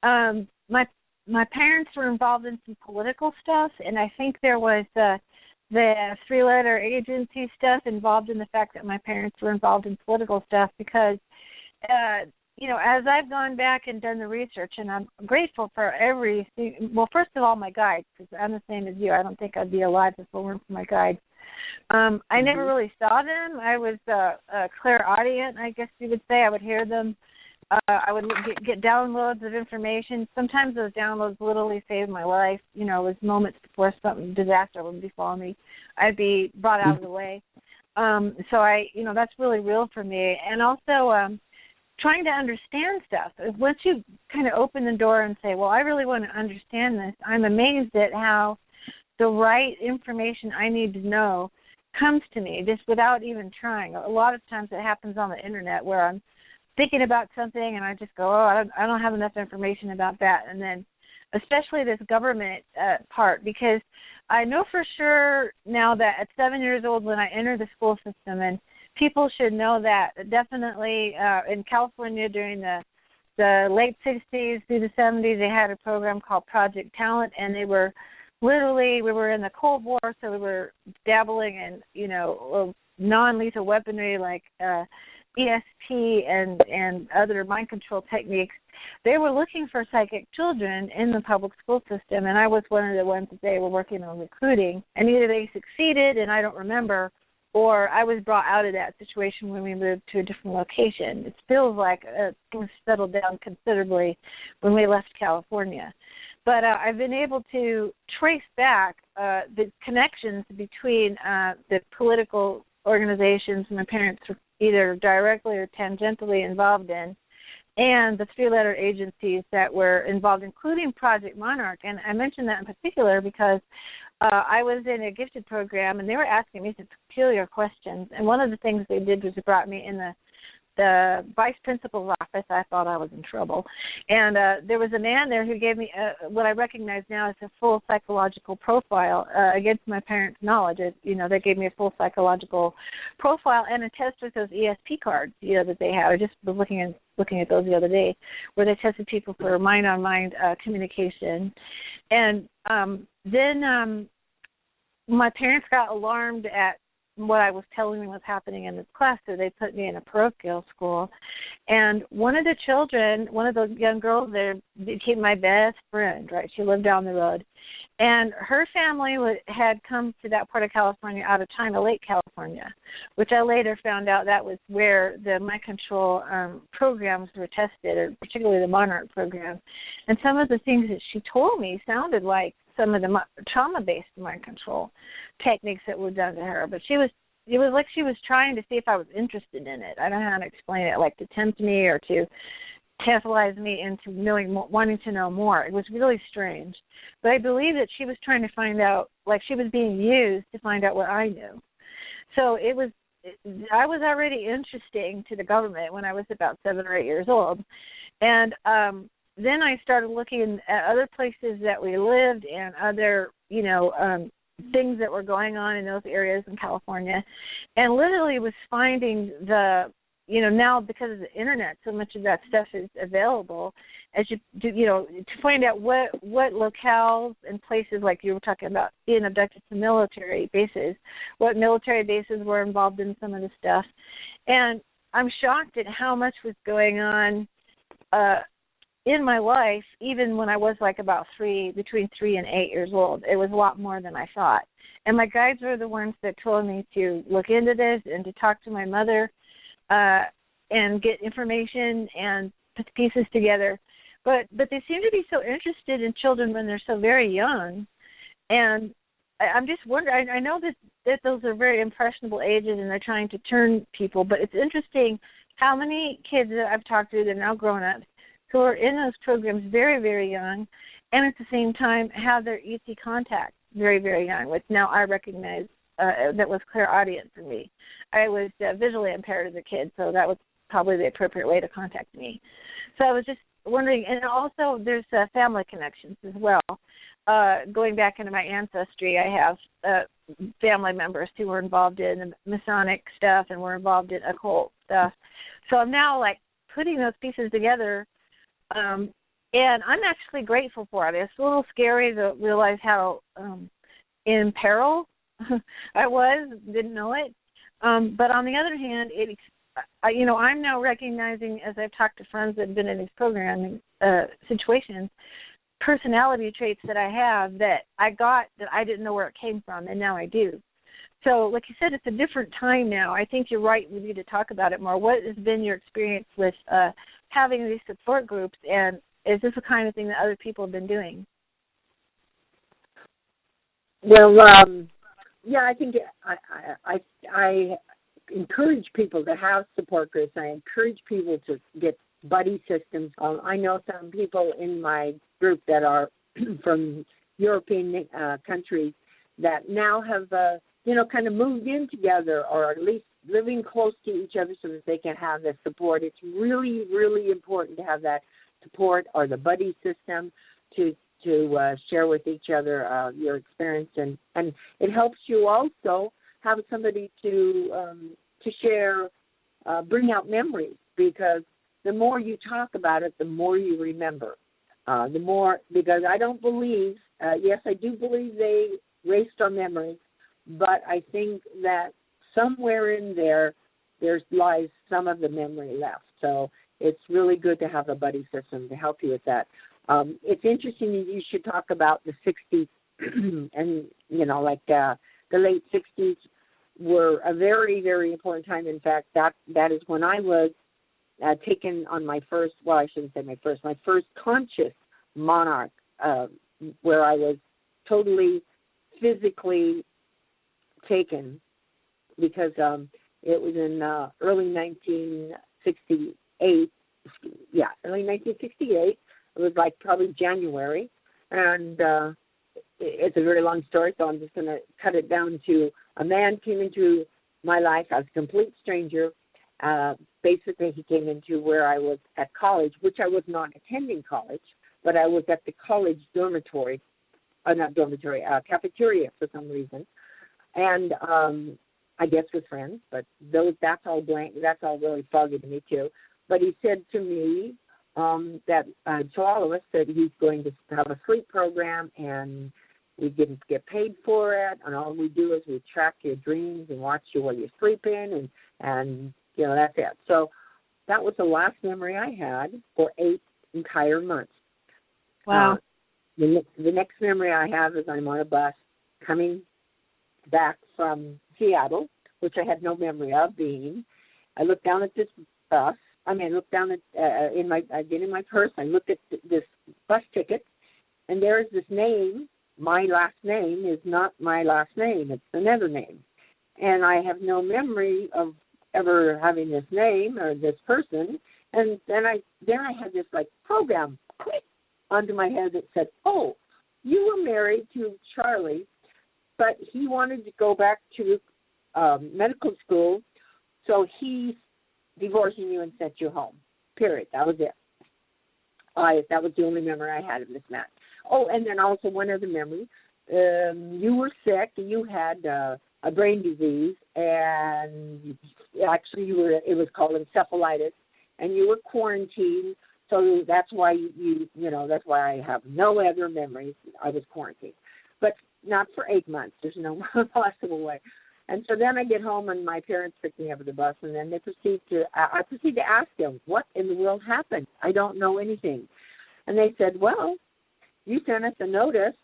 my parents were involved in some political stuff, and I think there was the 3-letter agency stuff involved in the fact that my parents were involved in political stuff because, as I've gone back and done the research, and I'm grateful for first of all, my guides, because I'm the same as you. I don't think I'd be alive if it weren't for my guides. I never really saw them. I was a clairaudient, I guess you would say. I would hear them. I would get downloads of information. Sometimes those downloads literally saved my life. It was moments before something disaster would befall me. I'd be brought out of the way. So that's really real for me. And also trying to understand stuff. Once you kind of open the door and say, well, I really want to understand this, I'm amazed at how the right information I need to know comes to me just without even trying. A lot of times it happens on the internet where I'm thinking about something and I just go, I don't have enough information about that. And then especially this government part, because I know for sure now that at 7 years old when I entered the school system, and people should know that definitely in California during the late 60s through the 70s, they had a program called Project Talent, and they were literally, we were in the Cold War, so we were dabbling in, non-lethal weaponry like C.S.E.T.I and other mind control techniques. They were looking for psychic children in the public school system, and I was one of the ones that they were working on recruiting. And either they succeeded, and I don't remember, or I was brought out of that situation when we moved to a different location. It feels like things settled down considerably when we left California. But I've been able to trace back the connections between the political organizations my parents were either directly or tangentially involved in, and the 3-letter agencies that were involved, including Project Monarch. And I mention that in particular because I was in a gifted program, and they were asking me some peculiar questions. And one of the things they did was they brought me in the vice principal's office. I thought I was in trouble. And there was a man there who gave me what I recognize now as a full psychological profile against my parents' knowledge. They gave me a full psychological profile and a test with those ESP cards, that they have. I just was looking at those the other day, where they tested people for mind-on-mind communication. And then my parents got alarmed at what I was telling them was happening in this class, so they put me in a parochial school. And one of the children, one of those young girls there, became my best friend, right? She lived down the road. And her family had come to that part of California out of China Lake, California, which I later found out that was where the mind control programs were tested, or particularly the Monarch program. And some of the things that she told me sounded like some of the trauma-based mind control techniques that were done to her. But it was like she was trying to see if I was interested in it. I don't know how to explain it, like to tempt me or to tantalize me into wanting to know more. It was really strange. But I believe that she was trying to find out, like she was being used to find out what I knew. So I was already interesting to the government when I was about 7 or 8 years old. And then I started looking at other places that we lived and other, things that were going on in those areas in California, and literally was finding now because of the internet, so much of that stuff is available. As you do, to find out what locales and places, like you were talking about being abducted to military bases, what military bases were involved in some of the stuff. And I'm shocked at how much was going on in my life, even when I was like between 3 and 8 years old. It was a lot more than I thought. And my guides were the ones that told me to look into this and to talk to my mother and get information and put the pieces together. But they seem to be so interested in children when they're so very young. And I'm just wondering, I know that those are very impressionable ages and they're trying to turn people, but it's interesting how many kids that I've talked to that are now grown up who are in those programs very, very young, and at the same time have their ET contact very, very young, which now I recognize that was clairaudient for me. I was visually impaired as a kid, so that was probably the appropriate way to contact me. So I was just wondering, and also there's family connections as well. Going back into my ancestry, I have family members who were involved in Masonic stuff and were involved in occult stuff. So I'm now like putting those pieces together, and I'm actually grateful for it. It's a little scary to realize how in peril I didn't know it. But on the other hand, I'm now recognizing, as I've talked to friends that have been in these programming situations, personality traits that I have that I got that I didn't know where it came from, and now I do. So, like you said, it's a different time now. I think you're right. We need to talk about it more. What has been your experience with having these support groups, and is this the kind of thing that other people have been doing? Well, I think I encourage people to have support groups. I encourage people to get buddy systems. I know some people in my group that are from European countries that now have, kind of moved in together, or at least living close to each other so that they can have the support. It's really, really important to have that support or the buddy system to share with each other your experience, and it helps you also have somebody to share, bring out memories, because the more you talk about it, the more you remember. Because I don't believe, yes, I do believe they erased our memories, but I think that somewhere in there lies some of the memory left. So it's really good to have a buddy system to help you with that. It's interesting that you should talk about the 60s, and, the late 60s were a very, very important time. In fact, that is when I was taken on my first conscious monarch, where I was totally physically taken, because it was in early 1968. Yeah, early 1968. It was like probably January, and it's a very long story, so I'm just going to cut it down to a man came into my life as a complete stranger. Basically, he came into where I was at college, which I was not attending college, but I was at the college cafeteria for some reason, and I guess with friends, but that's all blank. That's all really foggy to me too. But he said to me to all of us that he's going to have a sleep program, and We didn't get paid for it, and all we do is we track your dreams and watch you while you're sleeping, and that's it. So that was the last memory I had for 8 entire months. Wow. The next memory I have is I'm on a bus coming back from Seattle, which I had no memory of being. I looked down at this bus. I looked down at I get in my purse. I looked at this bus ticket, and there's this name. My last name is not my last name. It's another name. And I have no memory of ever having this name or this person. And then I had this program click onto my head that said, "Oh, you were married to Charlie, but he wanted to go back to medical school, so he's divorcing you and sent you home." Period. That was it. That was the only memory I had of this man. Oh, and then also one other memory. You were sick. You had a brain disease, and actually it was called encephalitis, and you were quarantined. So that's why that's why I have no other memories. I was quarantined, but not for 8 months. There's no possible way. And so then I get home, and my parents pick me up at the bus, and then I proceed to ask them, what in the world happened? I don't know anything. And they said, well, you sent us a notice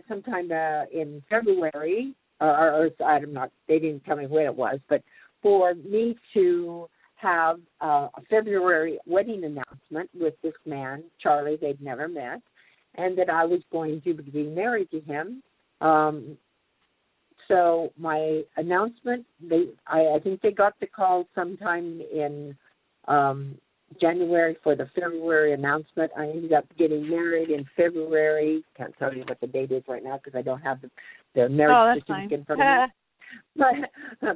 sometime in February, or I'm not, they didn't tell me when it was, but for me to have a February wedding announcement with this man, Charlie, they'd never met, and that I was going to be married to him. So my announcement, I think they got the call sometime in January for the February announcement. I ended up getting married in February. Can't tell you what the date is right now because I don't have the marriage certificate in front of me.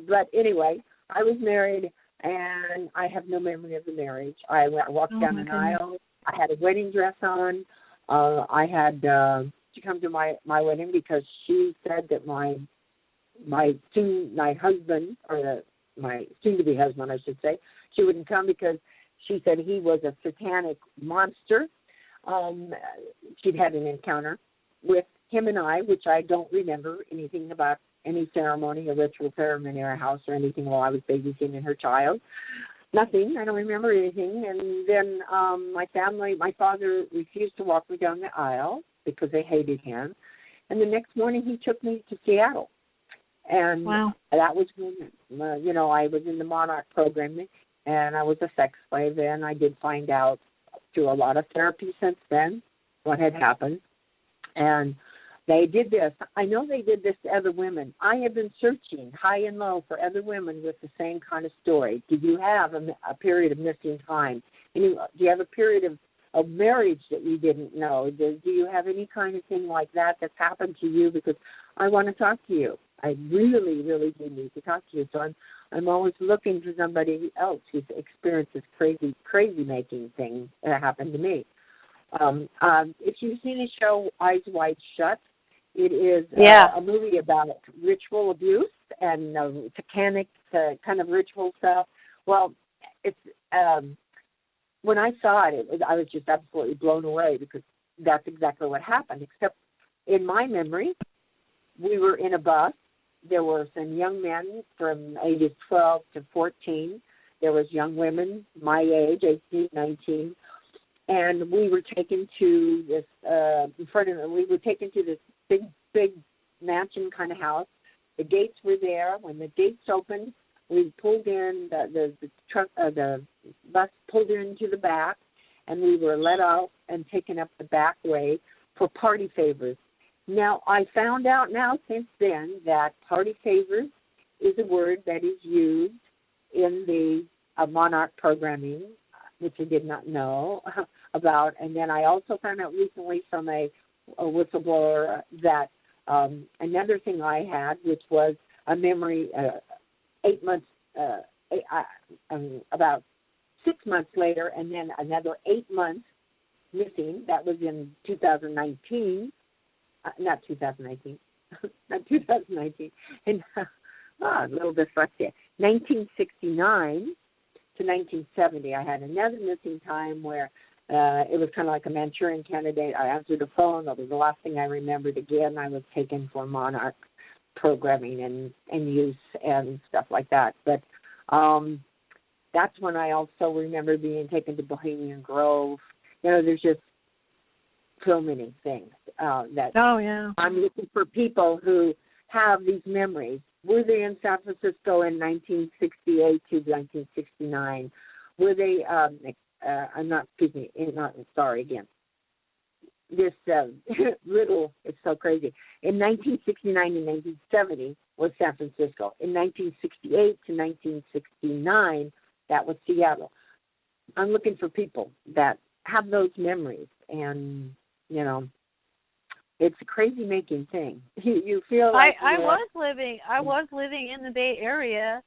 But anyway, I was married, and I have no memory of the marriage. I walked down an aisle. I had a wedding dress on. I had to come to my wedding because she said that my husband, or my soon-to-be husband, I should say, she wouldn't come because she said he was a satanic monster. She'd had an encounter with him and I, which I don't remember anything about any ceremony or ritual ceremony in our house or anything while I was babysitting her child. Nothing. I don't remember anything. And then my father refused to walk me down the aisle because they hated him. And the next morning he took me to Seattle. And that was when, I was in the Monarch program, and I was a sex slave. And I did find out through a lot of therapy since then what had happened. And they did this. I know they did this to other women. I have been searching high and low for other women with the same kind of story. Do you have a period of missing time? Do you have a period of marriage that you didn't know? Do you have any kind of thing like that that's happened to you? Because I want to talk to you. I really, really do need to talk to you. So I'm always looking for somebody else who's experienced this crazy making thing that happened to me. If you've seen the show Eyes Wide Shut, it is a movie about ritual abuse and satanic kind of ritual stuff. Well, it's when I saw it, I was just absolutely blown away because that's exactly what happened, except in my memory, we were in a bus. There were some young men from ages 12 to 14. There was young women my age, 18, 19. And we were taken to this, we were taken to this big mansion kind of house. The gates were there. When the gates opened, we pulled in, the bus pulled into the back, and we were let out and taken up the back way for party favors. Now, I found out now since then that party favors is a word that is used in the Monarch programming, which I did not know about. And then I also found out recently from a whistleblower that another thing I had, which was a memory 8 months, about 6 months later, and then another 8 months missing. That was in 2019. Not 2019. Not 2019. And a little dyslexia. 1969 to 1970, I had another missing time where It was kind of like a Manchurian Candidate. I answered the phone. That was the last thing I remembered. Again, I was taken for Monarch programming and use and stuff like that. But that's when I also remember being taken to Bohemian Grove. There's just so many things that I'm looking for people who have these memories. Were they in San Francisco in 1968 to 1969? Were they, this riddle is so crazy. In 1969 and 1970 was San Francisco. In 1968 to 1969, that was Seattle. I'm looking for people that have those memories, and it's a crazy making thing. You feel like I was living in the Bay Area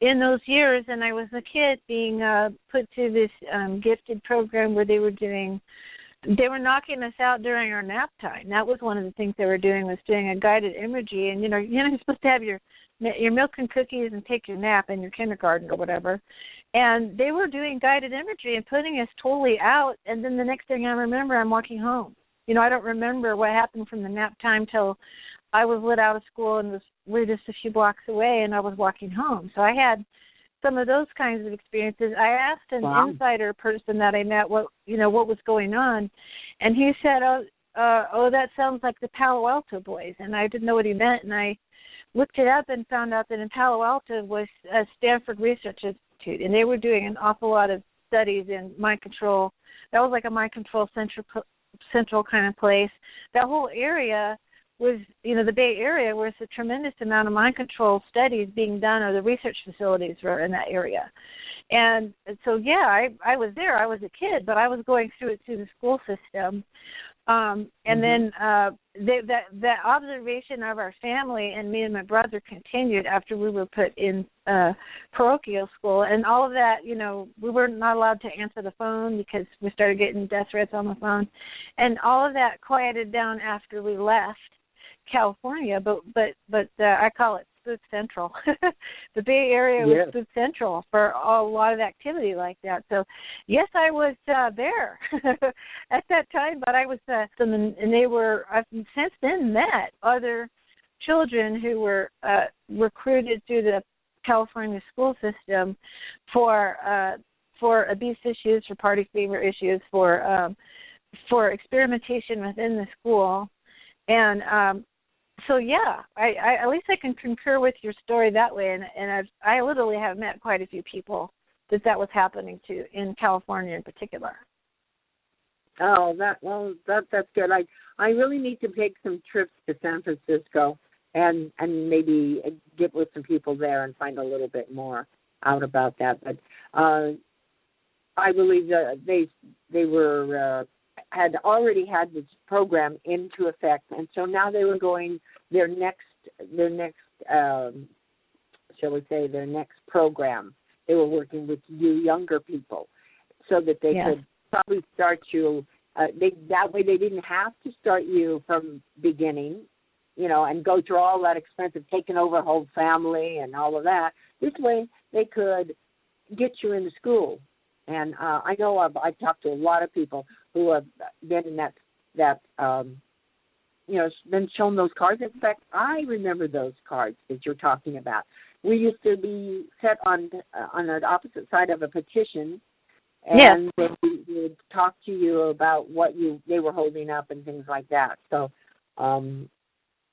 in those years, and I was a kid being put through this gifted program where they were knocking us out during our nap time. That was one of the things they were doing, was doing a guided imagery. And you're supposed to have your milk and cookies and take your nap in your kindergarten or whatever. And they were doing guided imagery and putting us totally out. And then the next thing I remember, I'm walking home. I don't remember what happened from the nap time till I was let out of school and we're just a few blocks away, and I was walking home. So I had some of those kinds of experiences. I asked an insider person that I met what was going on, and he said, that sounds like the Palo Alto boys, and I didn't know what he meant, and I looked it up and found out that in Palo Alto was a Stanford Research Institute, and they were doing an awful lot of studies in mind control. That was like a mind control central kind of place. That whole area was, the Bay Area was a tremendous amount of mind control studies being done, or the research facilities were in that area. And so, I was there. I was a kid, but I was going through it through the school system. And then that observation of our family and me and my brother continued after we were put in parochial school. And all of that, we were not allowed to answer the phone because we started getting death threats on the phone. And all of that quieted down after we left California, but I call it Spook Central. The Bay Area was Spook Central for a lot of activity like that. So, yes, I was there at that time, but I was, and they were, I've since then met other children who were recruited through the California school system for abuse issues, for party favor issues, for experimentation within the school. And so, I at least I can concur with your story that way, and I literally have met quite a few people that was happening to in California in particular. Oh, that's good. I really need to take some trips to San Francisco and maybe get with some people there and find a little bit more out about that. But I believe that they were had already had this program into effect, and so now they were going their next shall we say, their next program. They were working with you younger people so that they could probably start you. That way they didn't have to start you from beginning, and go through all that expense of taking over a whole family and all of that. This way they could get you into school. And I know I've talked to a lot of people who have been in that been shown those cards. In fact, I remember those cards that you're talking about. We used to be set on the opposite side of a petition, and they would talk to you about what they were holding up and things like that. So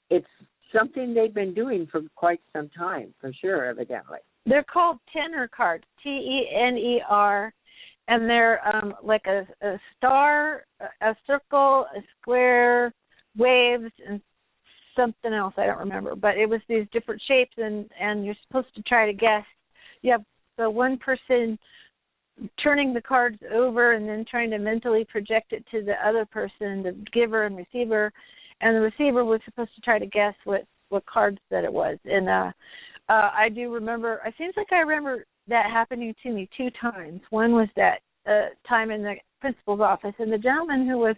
it's something they've been doing for quite some time, for sure, evidently. They're called tenor cards, TENER, and they're like a star, a circle, a square, waves, and something else I don't remember. But it was these different shapes, and you're supposed to try to guess. You have the one person turning the cards over and then trying to mentally project it to the other person, the giver and receiver, and the receiver was supposed to try to guess what cards that it was. And I do remember, it seems like I remember that happening to me 2 times. One was that time in the principal's office, and the gentleman who was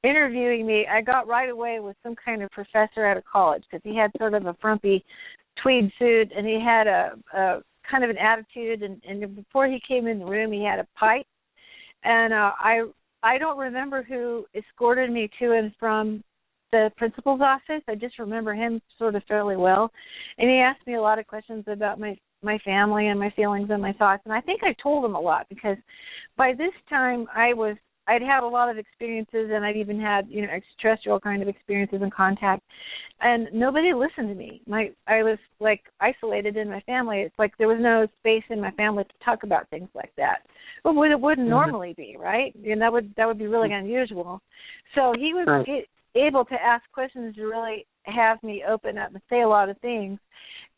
interviewing me, I got right away with some kind of professor out of college because he had sort of a frumpy tweed suit, and he had a kind of an attitude, and before he came in the room, he had a pipe, and I I don't remember who escorted me to and from the principal's office. I just remember him sort of fairly well. And he asked me a lot of questions about my family and my feelings and my thoughts. And I think I told him a lot because by this time I'd had a lot of experiences, and I'd even had, extraterrestrial kind of experiences and contact, and nobody listened to me. I was like isolated in my family. It's like there was no space in my family to talk about things like that. Well, it wouldn't normally be, right? And that would be really unusual. So he was able to ask questions to really have me open up and say a lot of things.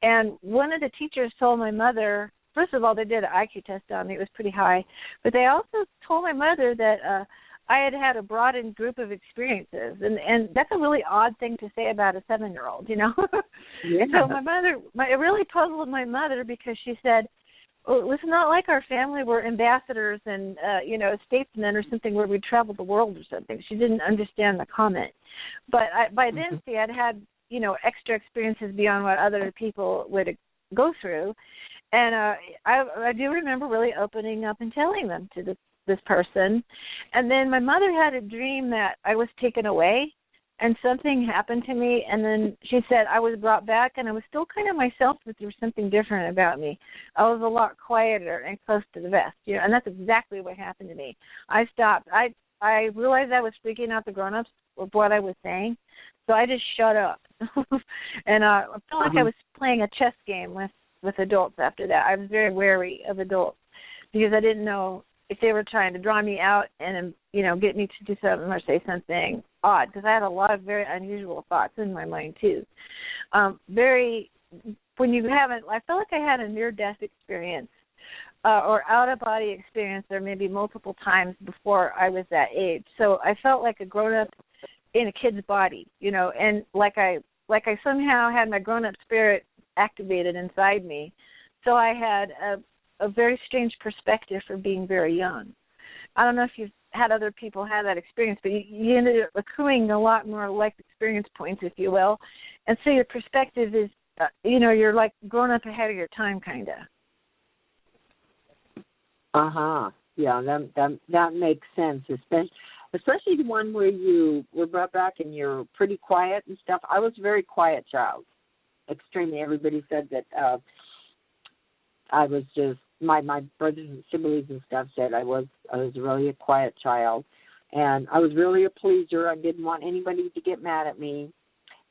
And one of the teachers told my mother, first of all, they did an IQ test on me. It was pretty high. But they also told my mother that I had had a broadened group of experiences. And that's a really odd thing to say about a 7-year-old, Yeah. So it really puzzled my mother because she said, well, it was not like our family were ambassadors and, statesmen or something where we traveled the world or something. She didn't understand the comment. But by then she had had, extra experiences beyond what other people would go through. And I do remember really opening up and telling them to this person. And then my mother had a dream that I was taken away and something happened to me. And then she said I was brought back and I was still kind of myself, but there was something different about me. I was a lot quieter and close to the vest. And that's exactly what happened to me. I stopped. I realized I was freaking out the grown-ups with what I was saying. So I just shut up. And I felt like I was playing a chess game with adults after that. I was very wary of adults because I didn't know if they were trying to draw me out and, get me to do something or say something odd, because I had a lot of very unusual thoughts in my mind, too. I felt like I had a near-death experience or out-of-body experience or maybe multiple times before I was that age. So I felt like a grown-up in a kid's body, and like I somehow had my grown-up spirit activated inside me. So I had a very strange perspective for being very young. I don't know if you've had other people have that experience, but you ended up accruing a lot more life experience points, if you will. And so your perspective is, you're like grown up ahead of your time, kind of. Yeah, that makes sense, especially the one where you were brought back and you're pretty quiet and stuff. I was a very quiet child, extremely. Everybody said that I was just, my brothers and siblings and stuff said I was really a quiet child, and I was really a pleaser. I didn't want anybody to get mad at me,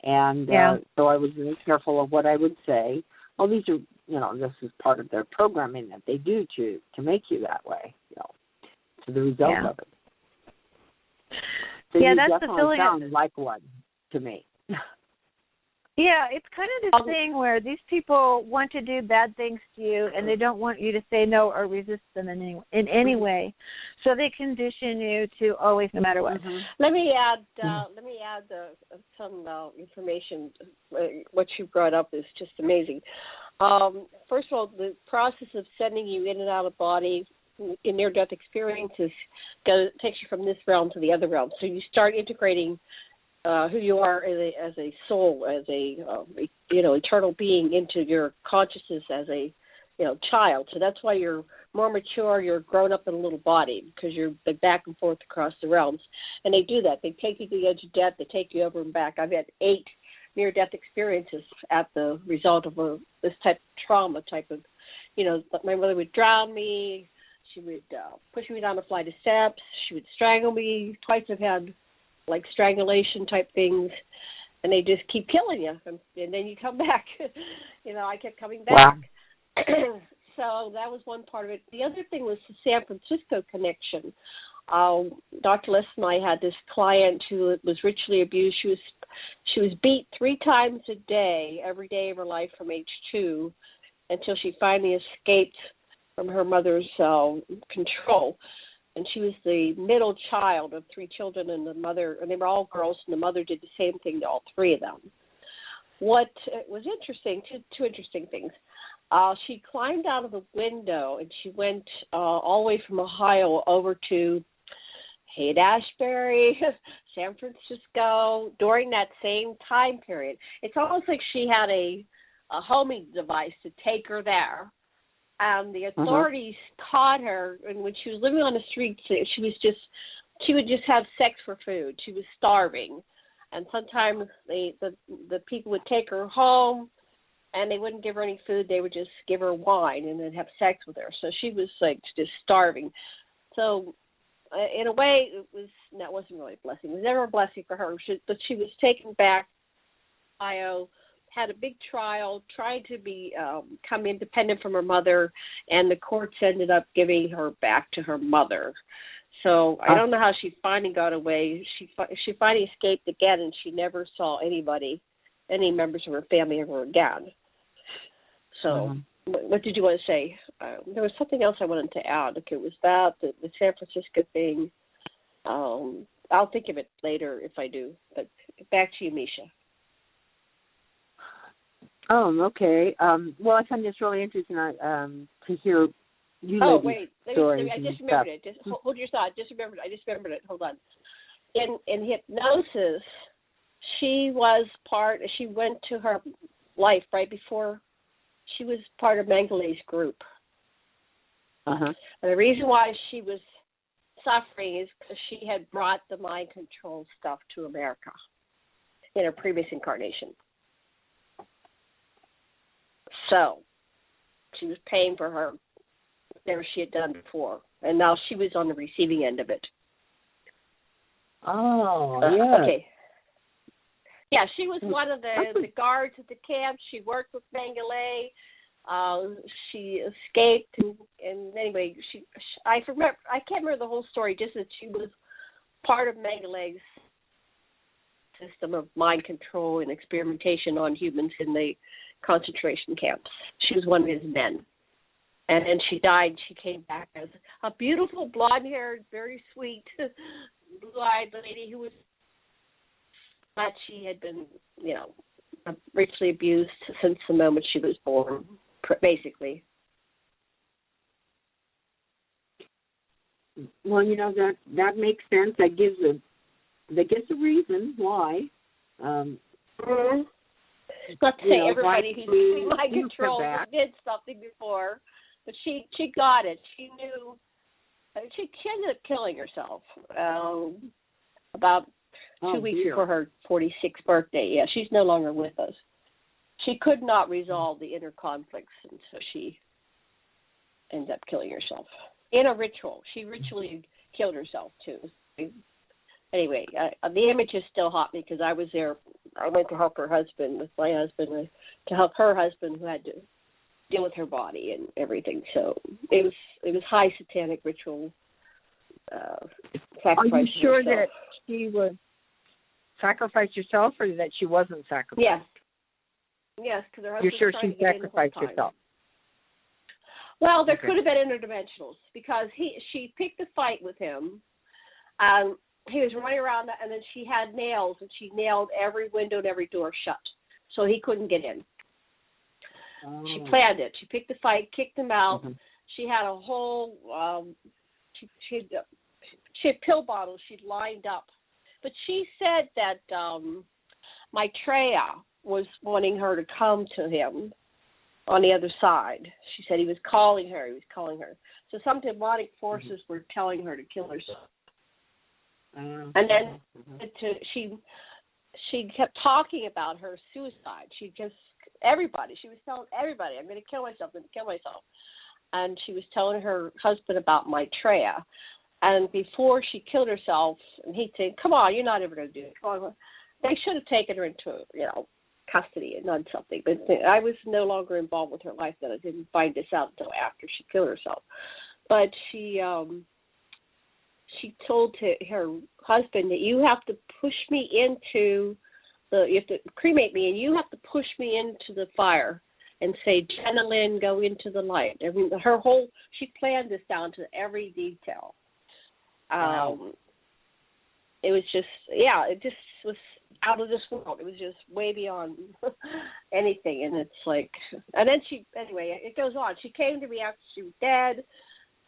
and so I was really careful of what I would say. Well, these are, this is part of their programming that they do to make you that way, to the result of it. So you that's definitely the feeling. Sound like one to me. Yeah, it's kind of this thing where these people want to do bad things to you, and they don't want you to say no or resist them in any way. So they condition you to always, no matter what. Let me add some information. What you brought up is just amazing. First of all, the process of sending you in and out of body in near-death experiences takes you from this realm to the other realm. So you start integrating who you are as a soul, as a eternal being into your consciousness as a child. So that's why you're more mature. You're grown up in a little body because you're back and forth across the realms. And they do that. They take you to the edge of death. They take you over and back. I've had 8 near-death experiences at the result of this type of trauma. My mother would drown me. She would push me down a flight of steps. She would strangle me. Twice I've had like strangulation type things, and they just keep killing you, and then you come back. I kept coming back. Wow. So that was one part of it. The other thing was the San Francisco connection. Dr. Leslie and I had this client who was ritually abused. She was beat 3 times a day, every day of her life from age 2, until she finally escaped from her mother's control. And she was the middle child of 3 children, and the mother, and they were all girls, and the mother did the same thing to all 3 of them. What was interesting, two interesting things. She climbed out of the window, and she went all the way from Ohio over to Haight-Ashbury, San Francisco, during that same time period. It's almost like she had a homing device to take her there. And the authorities caught her, and when she was living on the streets, she was just she would just have sex for food. She was starving. And sometimes the people would take her home, and they wouldn't give her any food. They would just give her wine and then have sex with her. So she was like just starving. So in a way, it wasn't really a blessing. It was never a blessing for her. But she was taken back to Ohio, had a big trial, tried to become independent from her mother, and the courts ended up giving her back to her mother. So I don't know how she finally got away. She finally escaped again, and she never saw any members of her family ever again. So what did you want to say? There was something else I wanted to add. Okay, it was that, the San Francisco thing. I'll think of it later if I do. But back to you, Miesha. Oh, okay. Well, I find this really interesting to hear you wait. stories. I just remembered it. Just hold your thought. I just remembered it. Hold on. In hypnosis, she went to her life right before she was part of Mengelay's group. And the reason why she was suffering is because she had brought the mind control stuff to America in her previous incarnation. So she was paying for her whatever she had done before, and now she was on the receiving end of it. Oh, yeah. Okay. Yeah, she was one of the guards at the camp. She worked with Mengelay. She escaped, and anyway, I can't remember the whole story. Just that she was part of Mengelay's system of mind control and experimentation on humans in the concentration camps. She was one of his men. And then she died. She came back as a beautiful, blonde-haired, very sweet, blue-eyed lady who was, but she had been, richly abused since the moment she was born, basically. Well, that makes sense. That gives a reason why. Not to say everybody who's mind control did something before, but she got it. She knew. She ended up killing herself about 2 weeks before her 46th birthday. Yeah, she's no longer with us. She could not resolve the inner conflicts, and so she ended up killing herself in a ritual. She ritually killed herself too. Anyway, the images still haunt me because I was there. I went to help her husband, with my husband, to help her husband who had to deal with her body and everything. So it was high satanic ritual sacrifice. Are you sure that she was sacrificed herself, or that she wasn't sacrificed? Yes, because her husband. You're sure she sacrificed herself? Well, there could have been interdimensionals because she picked a fight with him. He was running around, and then she had nails, and she nailed every window and every door shut, so he couldn't get in. She planned it. She picked the fight, kicked him out. She had a whole, she had pill bottles she'd lined up. But she said that Maitreya was wanting her to come to him on the other side. She said he was calling her. So some demonic forces were telling her to kill herself. And then she kept talking about her suicide. She was telling everybody, I'm going to kill myself. And she was telling her husband about Maitreya. And before she killed herself, and he'd say, come on, you're not ever going to do it. Come on. They should have taken her into, custody and done something. But I was no longer involved with her life then. I didn't find this out until after she killed herself. But she told her husband that you have to push me you have to cremate me, and you have to push me into the fire and say, Jenna Lynn, go into the light. I mean, she planned this down to every detail. It was just, it just was out of this world. It was just way beyond anything. And it's like, and then it goes on. She came to me after she was dead,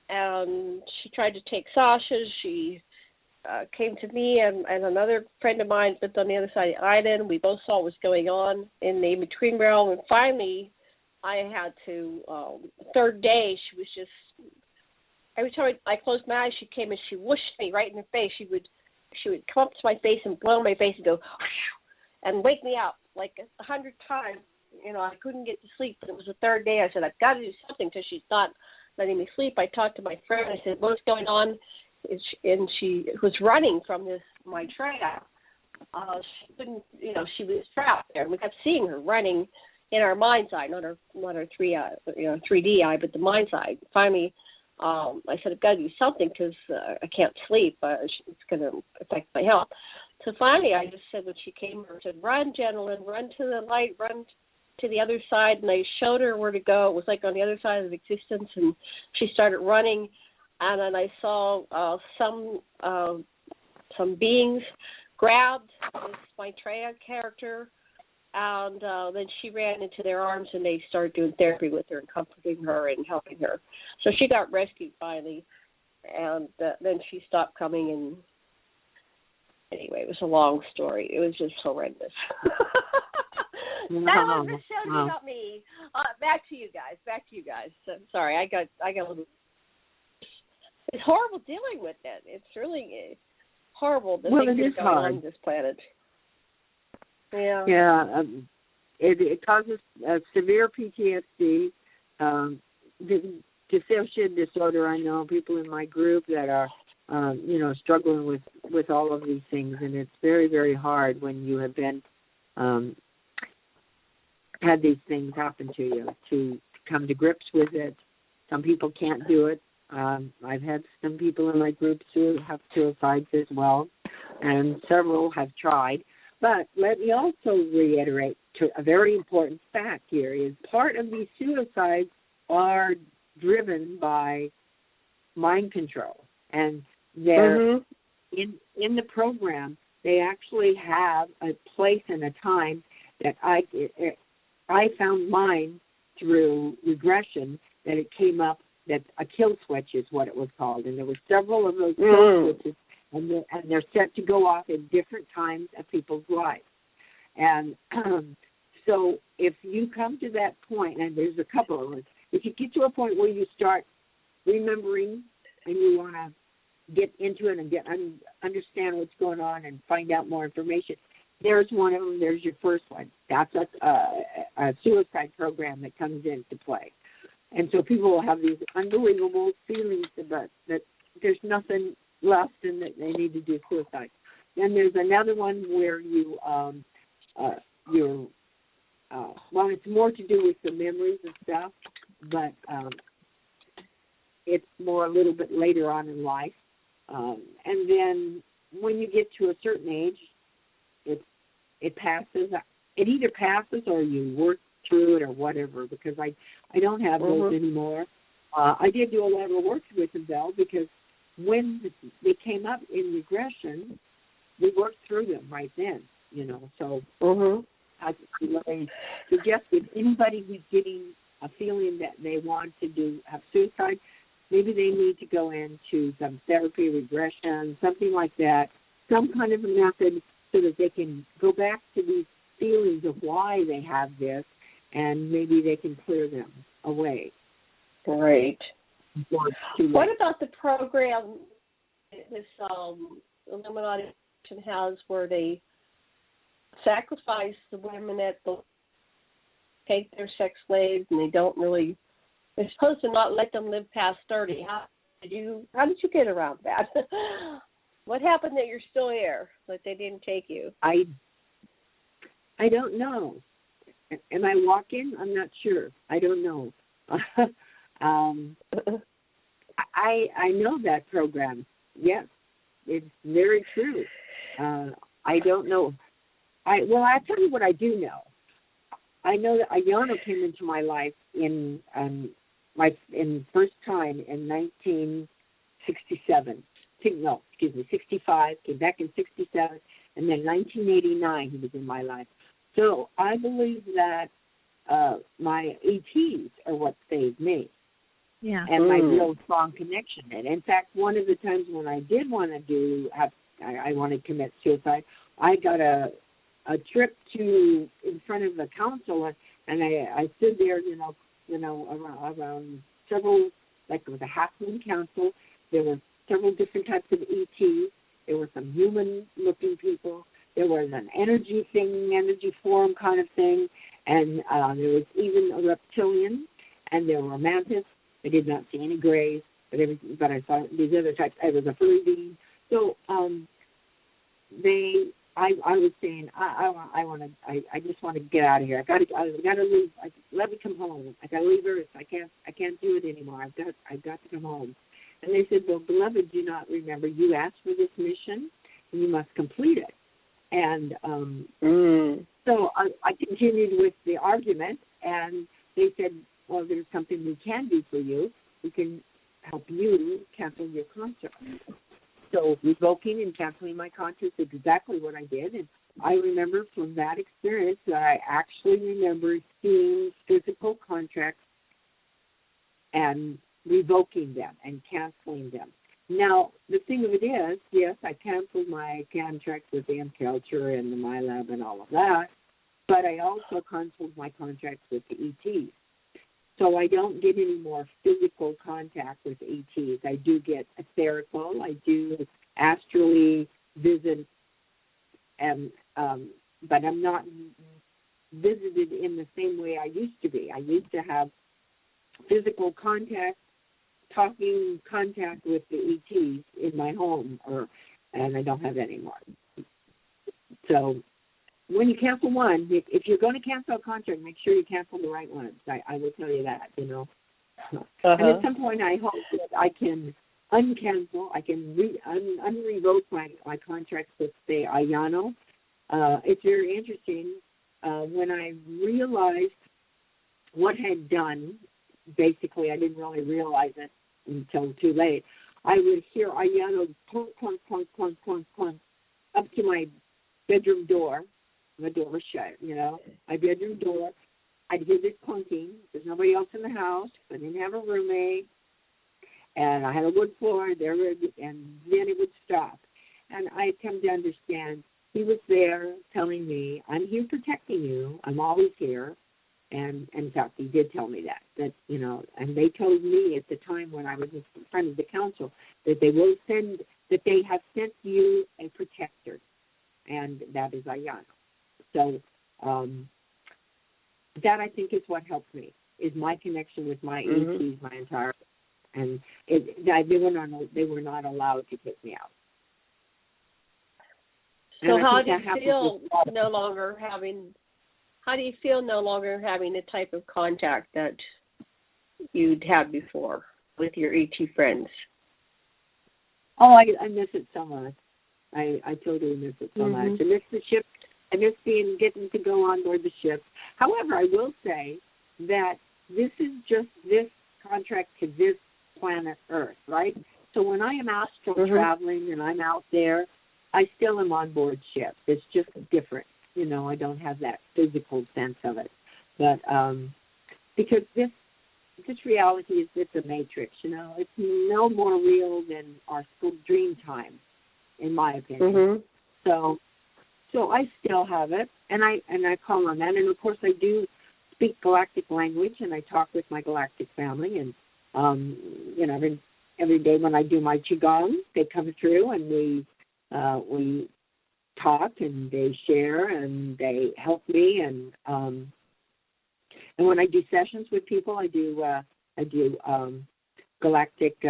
and she tried to take Sasha. She came to me and another friend of mine lived on the other side of the island. We both saw what was going on in the in-between realm. And finally, I had to, third day, she was just every time I closed my eyes, she came and she whooshed me right in the face. She would come up to my face and blow my face and go, and wake me up like 100 times. I couldn't get to sleep. But it was the third day. I said, I've got to do something because she's not letting me sleep. I talked to my friend. I said, what's going on? And she was running from my trap. She couldn't, she was trapped there. We kept seeing her running in our mind's eye, not our 3D eye, but the mind's eye. Finally, I said, I've got to do something because I can't sleep. It's going to affect my health. So finally, I just said when she came over, I said, run, Jenilyn, run to the light, run to the other side. And I showed her where to go. It was like on the other side of existence. And she started running. And then I saw some beings grabbed this Maitreya character. And then she ran into their arms, and they started doing therapy with her and comforting her and helping her. So she got rescued finally, and then she stopped coming. And anyway, it was a long story. It was just horrendous. That was the show, not me. Back to you guys. So, sorry, I got a little. It's horrible dealing with it. It's really horrible the things that are going on this planet. Yeah. Yeah, it causes severe PTSD, dissociative disorder. I know people in my group that are, struggling with all of these things, and it's very, very hard when you have been had these things happen to you to come to grips with it. Some people can't do it. I've had some people in my groups who have suicides as well, and several have tried. But let me also reiterate a very important fact here is part of these suicides are driven by mind control. And they're in the program, they actually have a place and a time that I found mine through regression that it came up that a kill switch is what it was called. And there were several of those kill switches. And they're set to go off at different times of people's lives. And so if you come to that point, and there's a couple of them, if you get to a point where you start remembering and you want to get into it and understand what's going on and find out more information, there's one of them. There's your first one. That's a suicide program that comes into play. And so people will have these unbelievable feelings about that there's nothing left and that they need to do suicide. Then there's another one where it's more to do with the memories and stuff, but it's more a little bit later on in life. And then when you get to a certain age, it passes. It either passes or you work through it or whatever, because I don't have those anymore. I did do a lot of work with them, though, because when they came up in regression, we worked through them right then, So I suggest if anybody who's getting a feeling that they want to have suicide, maybe they need to go into some therapy, regression, something like that, some kind of a method so that they can go back to these feelings of why they have this, and maybe they can clear them away. Great. What about the program this Illuminati has where they sacrifice the women take their sex slaves, and they're supposed to not let them live past 30. How did you get around that? What happened that you're still here, that they didn't take you? I don't know. Am I walking? I'm not sure. I don't know. I know that program. Yes, it's very true. I don't know. I'll tell you what I do know. I know that Ayano came into my life in first time in 1967. 65. Came back in 67, and then 1989 he was in my life. So I believe that my ETs are what saved me. Yeah. And my real strong connection. And in fact, one of the times when I did want to I wanted to commit suicide, I got a trip in front of the council, and I stood there, around several like it was a half-moon council. There were several different types of ETs. There were some human-looking people. There was an energy forum kind of thing, and there was even a reptilian, and there were mantis. I did not see any grays, but I saw these other types. I was a furry being. So I was saying, I just want to get out of here. I gotta leave. Let me come home. I gotta leave Earth. I can't do it anymore. I've got to come home. And they said, well, beloved, do not remember you asked for this mission, and you must complete it. And so I continued with the argument, and they said, well, there's something we can do for you. We can help you cancel your contract. So revoking and canceling my contract is exactly what I did. And I remember from that experience that I actually remember seeing physical contracts and revoking them and canceling them. Now, the thing of it is, yes, I canceled my contracts with the MCulture and the MILAB and all of that, but I also canceled my contracts with the ETs. So I don't get any more physical contact with ETs. I do get etherical. I do astrally visit, and but I'm not visited in the same way I used to be. I used to have physical contact, talking contact with the ETs in my home, and I don't have that anymore. So when you cancel one, if you're going to cancel a contract, make sure you cancel the right ones. I will tell you that, you know. And at some point, I hope that I can uncancel, I can unrevoke my contracts with, say, Ayano. It's very interesting. When I realized what I had done, basically, I didn't really realize it until too late. I would hear Ayano clunk, clunk, clunk, clunk, clunk, clunk, up to my bedroom door. My door was shut, you know, my bedroom door. I'd hear this clunking. There's nobody else in the house. I didn't have a roommate. And I had a wood floor, and then it would stop. And I had come to understand he was there telling me, I'm here protecting you. I'm always here. And in fact, he did tell me that, you know, and they told me at the time when I was in front of the council that they have sent you a protector, and that is Ayano. So that, I think, is what helps me, is my connection with my ETs, my entire, and they were not allowed to kick me out. So how do you feel no longer having the type of contact that you'd had before with your ET friends? Oh, I miss it so much. I totally miss it so much. I miss the ship. I miss getting to go on board the ship. However, I will say that this is just this contract to this planet Earth, right? So when I am astral traveling and I'm out there, I still am on board ship. It's just different. You know, I don't have that physical sense of it. But because this reality it's a matrix, you know. It's no more real than our school dream time, in my opinion. So I still have it, and I call on that. And, of course, I do speak galactic language, and I talk with my galactic family. And, you know, every day when I do my Qigong, they come through, and we talk, and they share, and they help me. And when I do sessions with people, I do galactic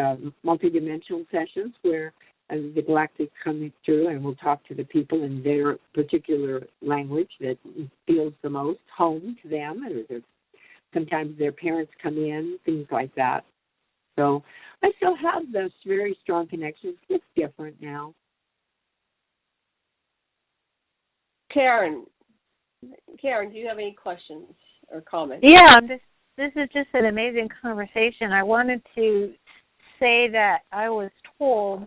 multidimensional sessions where the galactic coming through, and we'll talk to the people in their particular language that feels the most home to them. Or sometimes their parents come in, things like that. So I still have those very strong connections. It's different now. Karen, do you have any questions or comments? Yeah, this is just an amazing conversation. I wanted to say that I was told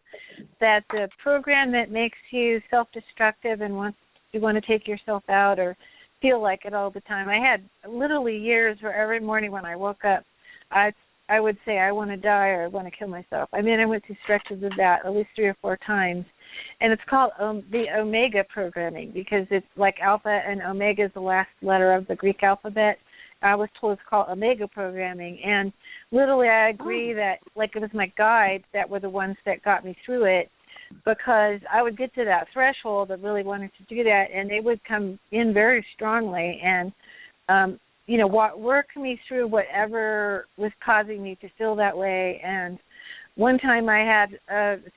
that the program that makes you self-destructive and you want to take yourself out or feel like it all the time. I had literally years where every morning when I woke up, I would say I want to die or I want to kill myself. I mean, I went through stretches of that at least 3 or 4 times. And it's called the Omega programming because it's like Alpha and Omega is the last letter of the Greek alphabet. I was told it's called Omega programming. And literally I agree that, like, it was my guides that were the ones that got me through it, because I would get to that threshold of really wanting to do that, and they would come in very strongly and, work me through whatever was causing me to feel that way. And one time I had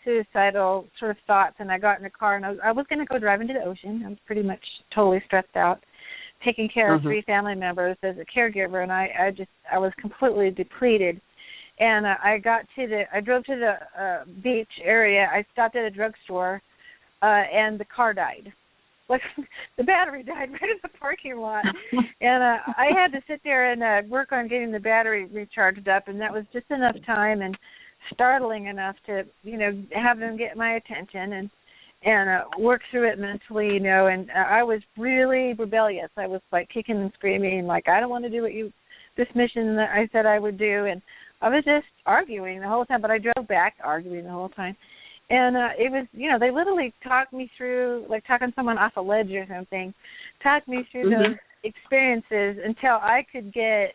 suicidal sort of thoughts, and I got in the car, and I was going to go drive into the ocean. I was pretty much totally stressed out, taking care of 3 family members as a caregiver, and I was completely depleted. And I drove to the beach area. I stopped at a drugstore, and the car died. Like, the battery died right in the parking lot. And I had to sit there and work on getting the battery recharged up, and that was just enough time and startling enough to, have them get my attention and work through it mentally, and I was really rebellious. I was, like, kicking and screaming, like, I don't want to do this mission that I said I would do, and I was just arguing the whole time, but I drove back arguing the whole time. And it was, they literally talked me through, like talking someone off a ledge or something, talked me through those experiences until I could get,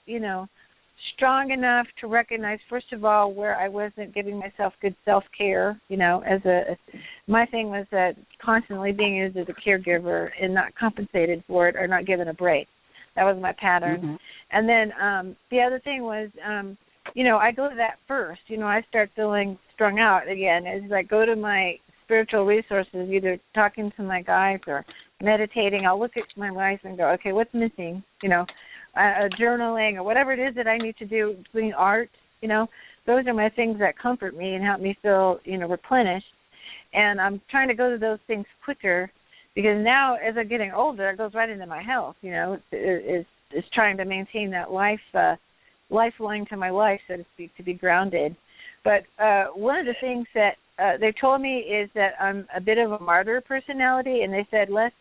strong enough to recognize, first of all, where I wasn't giving myself good self-care, my thing was that constantly being used as a caregiver and not compensated for it or not given a break. That was my pattern. And then the other thing was, I go to that first. I start feeling strung out again as I go to my spiritual resources, either talking to my guides or meditating. I'll look at my life and go, okay, what's missing? Journaling or whatever it is that I need to do, doing art. Those are my things that comfort me and help me feel, replenished. And I'm trying to go to those things quicker because now, as I'm getting older, it goes right into my health. It's trying to maintain that lifeline to my life, so to speak, to be grounded. But one of the things that they told me is that I'm a bit of a martyr personality, and they said less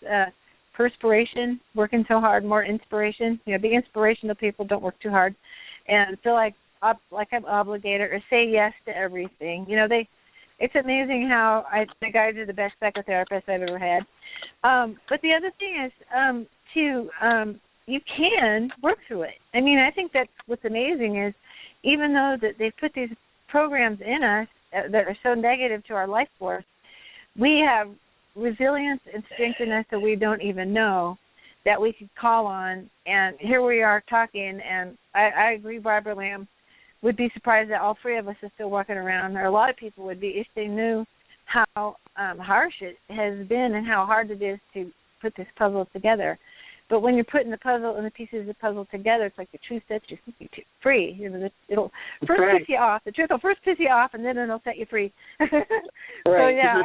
perspiration, working so hard, more inspiration. Be inspirational people, don't work too hard, and feel like I'm obligated or say yes to everything. It's amazing how the guys are the best psychotherapists I've ever had. But the other thing is you can work through it. I mean, I think that's what's amazing is even though that they've put these programs in us that are so negative to our life force, we have resilience and strength in us that we don't even know that we could call on. And here we are talking, and I agree, Barbara Lamb would be surprised that all 3 of us are still walking around, or a lot of people would be if they knew how harsh it has been and how hard it is to put this puzzle together. But when you're putting the puzzle and the pieces of the puzzle together, it's like the truth sets you free. It'll first piss you off. The truth will first piss you off, and then it'll set you free. So yeah,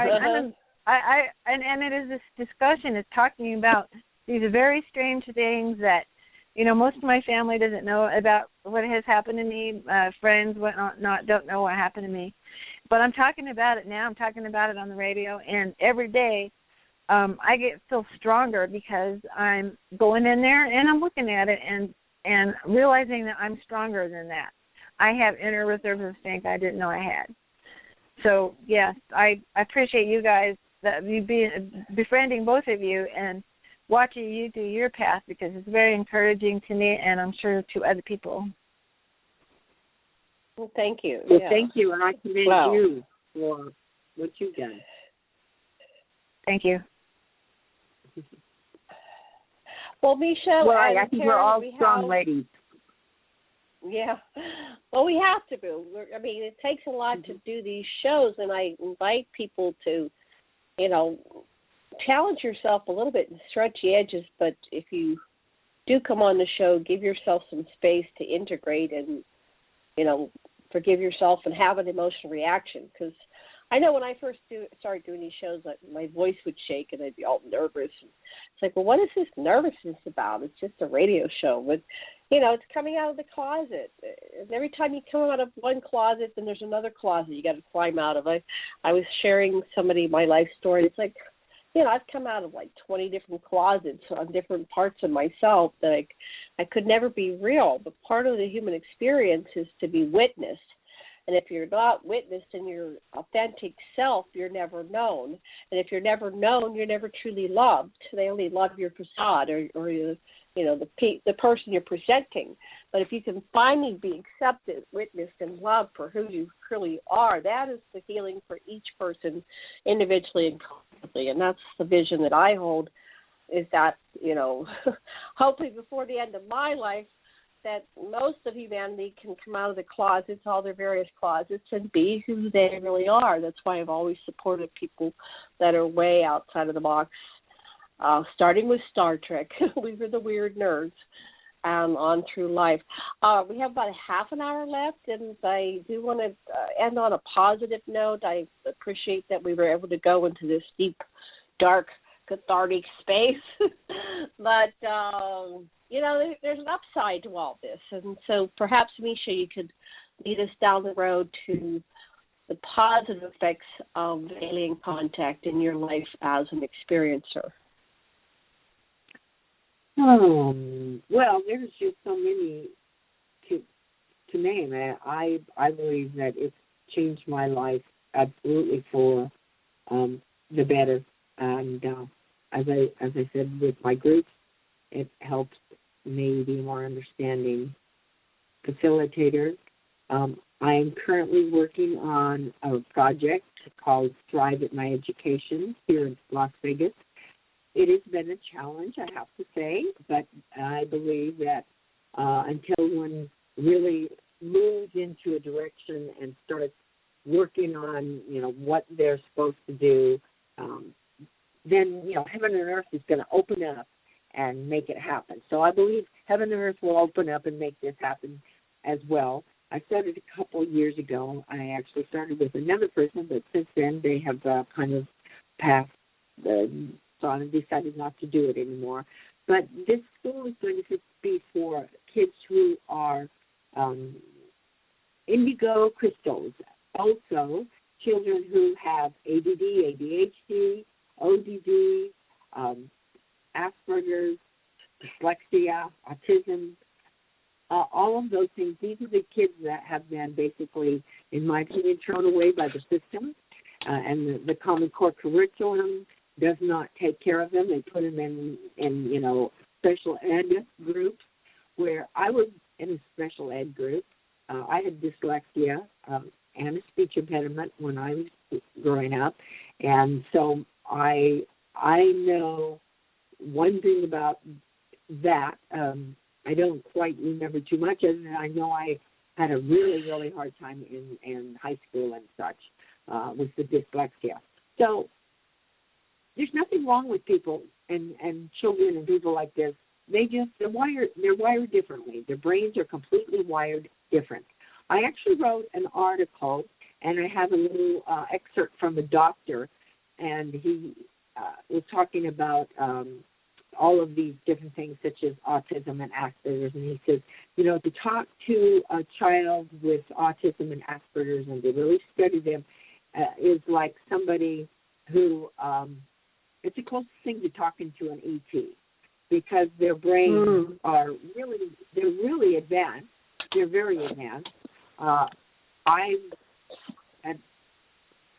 and it is this discussion. It's talking about these very strange things that most of my family doesn't know about what has happened to me. Friends, whatnot, don't know what happened to me. But I'm talking about it now. I'm talking about it on the radio, and every day. I feel stronger because I'm going in there and I'm looking at it and realizing that I'm stronger than that. I have inner reserves of strength I didn't know I had. So, yes, I appreciate you guys, you befriending both of you and watching you do your path because it's very encouraging to me and I'm sure to other people. Well, thank you. Well, thank you, and I commend you for what you've done. Thank you. Well, Meisha, I think we're all strong ladies. Yeah. Well, we have to be. It takes a lot to do these shows, and I invite people to, challenge yourself a little bit and stretch the edges. But if you do come on the show, give yourself some space to integrate and, forgive yourself and have an emotional reaction. Because I know when I first started doing these shows, my voice would shake and I'd be all nervous. It's like, well, what is this nervousness about? It's just a radio show. But, it's coming out of the closet. And every time you come out of one closet, then there's another closet you got to climb out of. I was sharing somebody my life story. It's like, I've come out of like 20 different closets on different parts of myself that I could never be real. But part of the human experience is to be witnessed. And if you're not witnessed in your authentic self, you're never known. And if you're never known, you're never truly loved. They only love your facade or the person you're presenting. But if you can finally be accepted, witnessed, and loved for who you truly are, that is the healing for each person individually and collectively. And that's the vision that I hold, is that, hopefully before the end of my life, that most of humanity can come out of the closets, all their various closets, and be who they really are. That's why I've always supported people that are way outside of the box, starting with Star Trek. We were the weird nerds, on through life. We have about a half an hour left, and I do want to end on a positive note. I appreciate that we were able to go into this deep, dark, cathartic space. But, there's an upside to all this. And so perhaps, Miesha, you could lead us down the road to the positive effects of alien contact in your life as an experiencer. Well, there's just so many to name. I believe that it's changed my life absolutely for the better. And as I said, with my groups, it helps me be more understanding facilitator. I am currently working on a project called Thrive at My Education here in Las Vegas. It has been a challenge, I have to say, but I believe that until one really moves into a direction and starts working on, what they're supposed to do, then, heaven and earth is going to open up and make it happen. So I believe heaven and earth will open up and make this happen as well. I started a couple of years ago. I actually started with another person, but since then they have kind of passed so I decided not to do it anymore. But this school is going to be for kids who are indigo crystals. Also, children who have ADD, ADHD, ODD, Asperger's, dyslexia, autism, all of those things. These are the kids that have been basically, in my opinion, thrown away by the system. And the Common Core curriculum does not take care of them. They put them in special ed groups, where I was in a special ed group. I had dyslexia and a speech impediment when I was growing up. And so I know one thing about that. I don't quite remember too much, and I know I had a really, really hard time in high school and such with the dyslexia. So there's nothing wrong with people and children and people like this. They're wired differently. Their brains are completely wired different. I actually wrote an article, and I have a little excerpt from a doctor, and he was talking about all of these different things such as autism and Asperger's, and he says, to talk to a child with autism and Asperger's and to really study them is like somebody who it's the closest thing to talking to an ET, because their brains are really advanced. They're very advanced.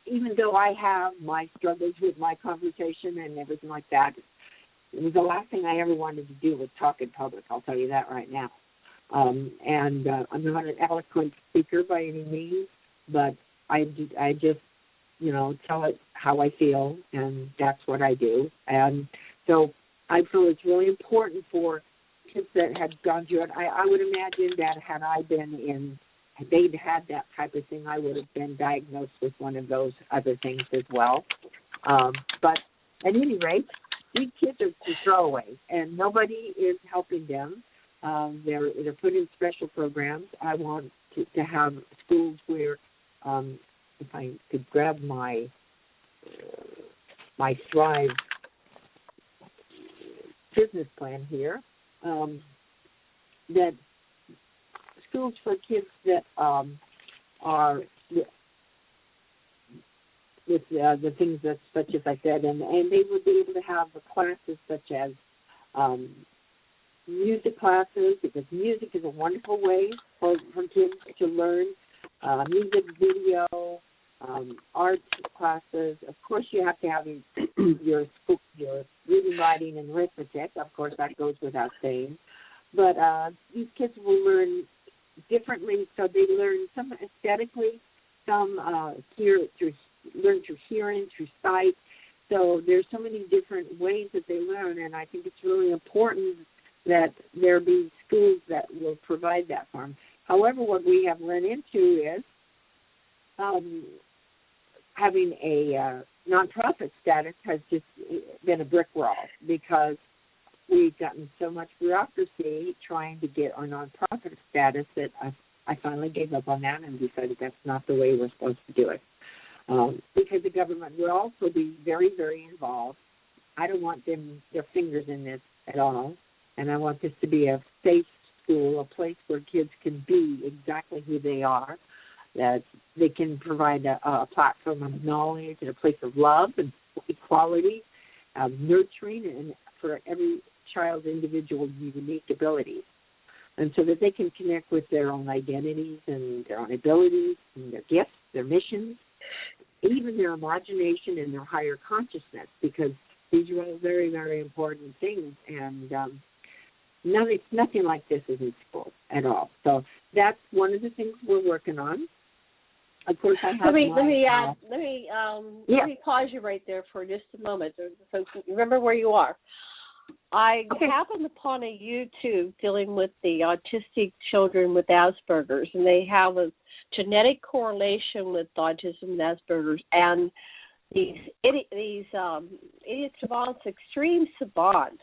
Even though I have my struggles with my conversation and everything like that, it was the last thing I ever wanted to do was talk in public. I'll tell you that right now. And I'm not an eloquent speaker by any means, but I just tell it how I feel, and that's what I do. And so I feel it's really important for kids that had gone through it. I would imagine that had I been they'd had that type of thing, I would have been diagnosed with one of those other things as well. But at any rate, these kids are throwaways, and nobody is helping them. They're put in special programs. I want to have schools where, if I could grab my Thrive business plan here, that schools for kids that are with the things that, such as I said, and they would be able to have the classes such as music classes, because music is a wonderful way for kids to learn. music, video, art classes. Of course, you have to have your reading, writing, and arithmetic. Of course, that goes without saying. But these kids will learn differently. So they learn some aesthetically, some learn through hearing, through sight. So there's so many different ways that they learn, and I think it's really important that there be schools that will provide that for them. However, what we have run into is having a nonprofit status has just been a brick wall, because we've gotten so much bureaucracy trying to get our nonprofit status that I finally gave up on that and decided that's not the way we're supposed to do it. Because the government will also be very, very involved. I don't want their fingers in this at all, and I want this to be a safe school, a place where kids can be exactly who they are, that they can provide a platform of knowledge and a place of love and equality, nurturing, and for every child's individual unique abilities, and so that they can connect with their own identities and their own abilities and their gifts, their missions, even their imagination and their higher consciousness, because these are all very, very important things, and nothing like this is in school at all. So that's one of the things we're working on. Of course, I have. Let me pause you right there for just a moment. So remember where you are. I happened upon a YouTube dealing with the autistic children with Asperger's, and they have a genetic correlation with autism and Asperger's, and these idiot savants, extreme savants,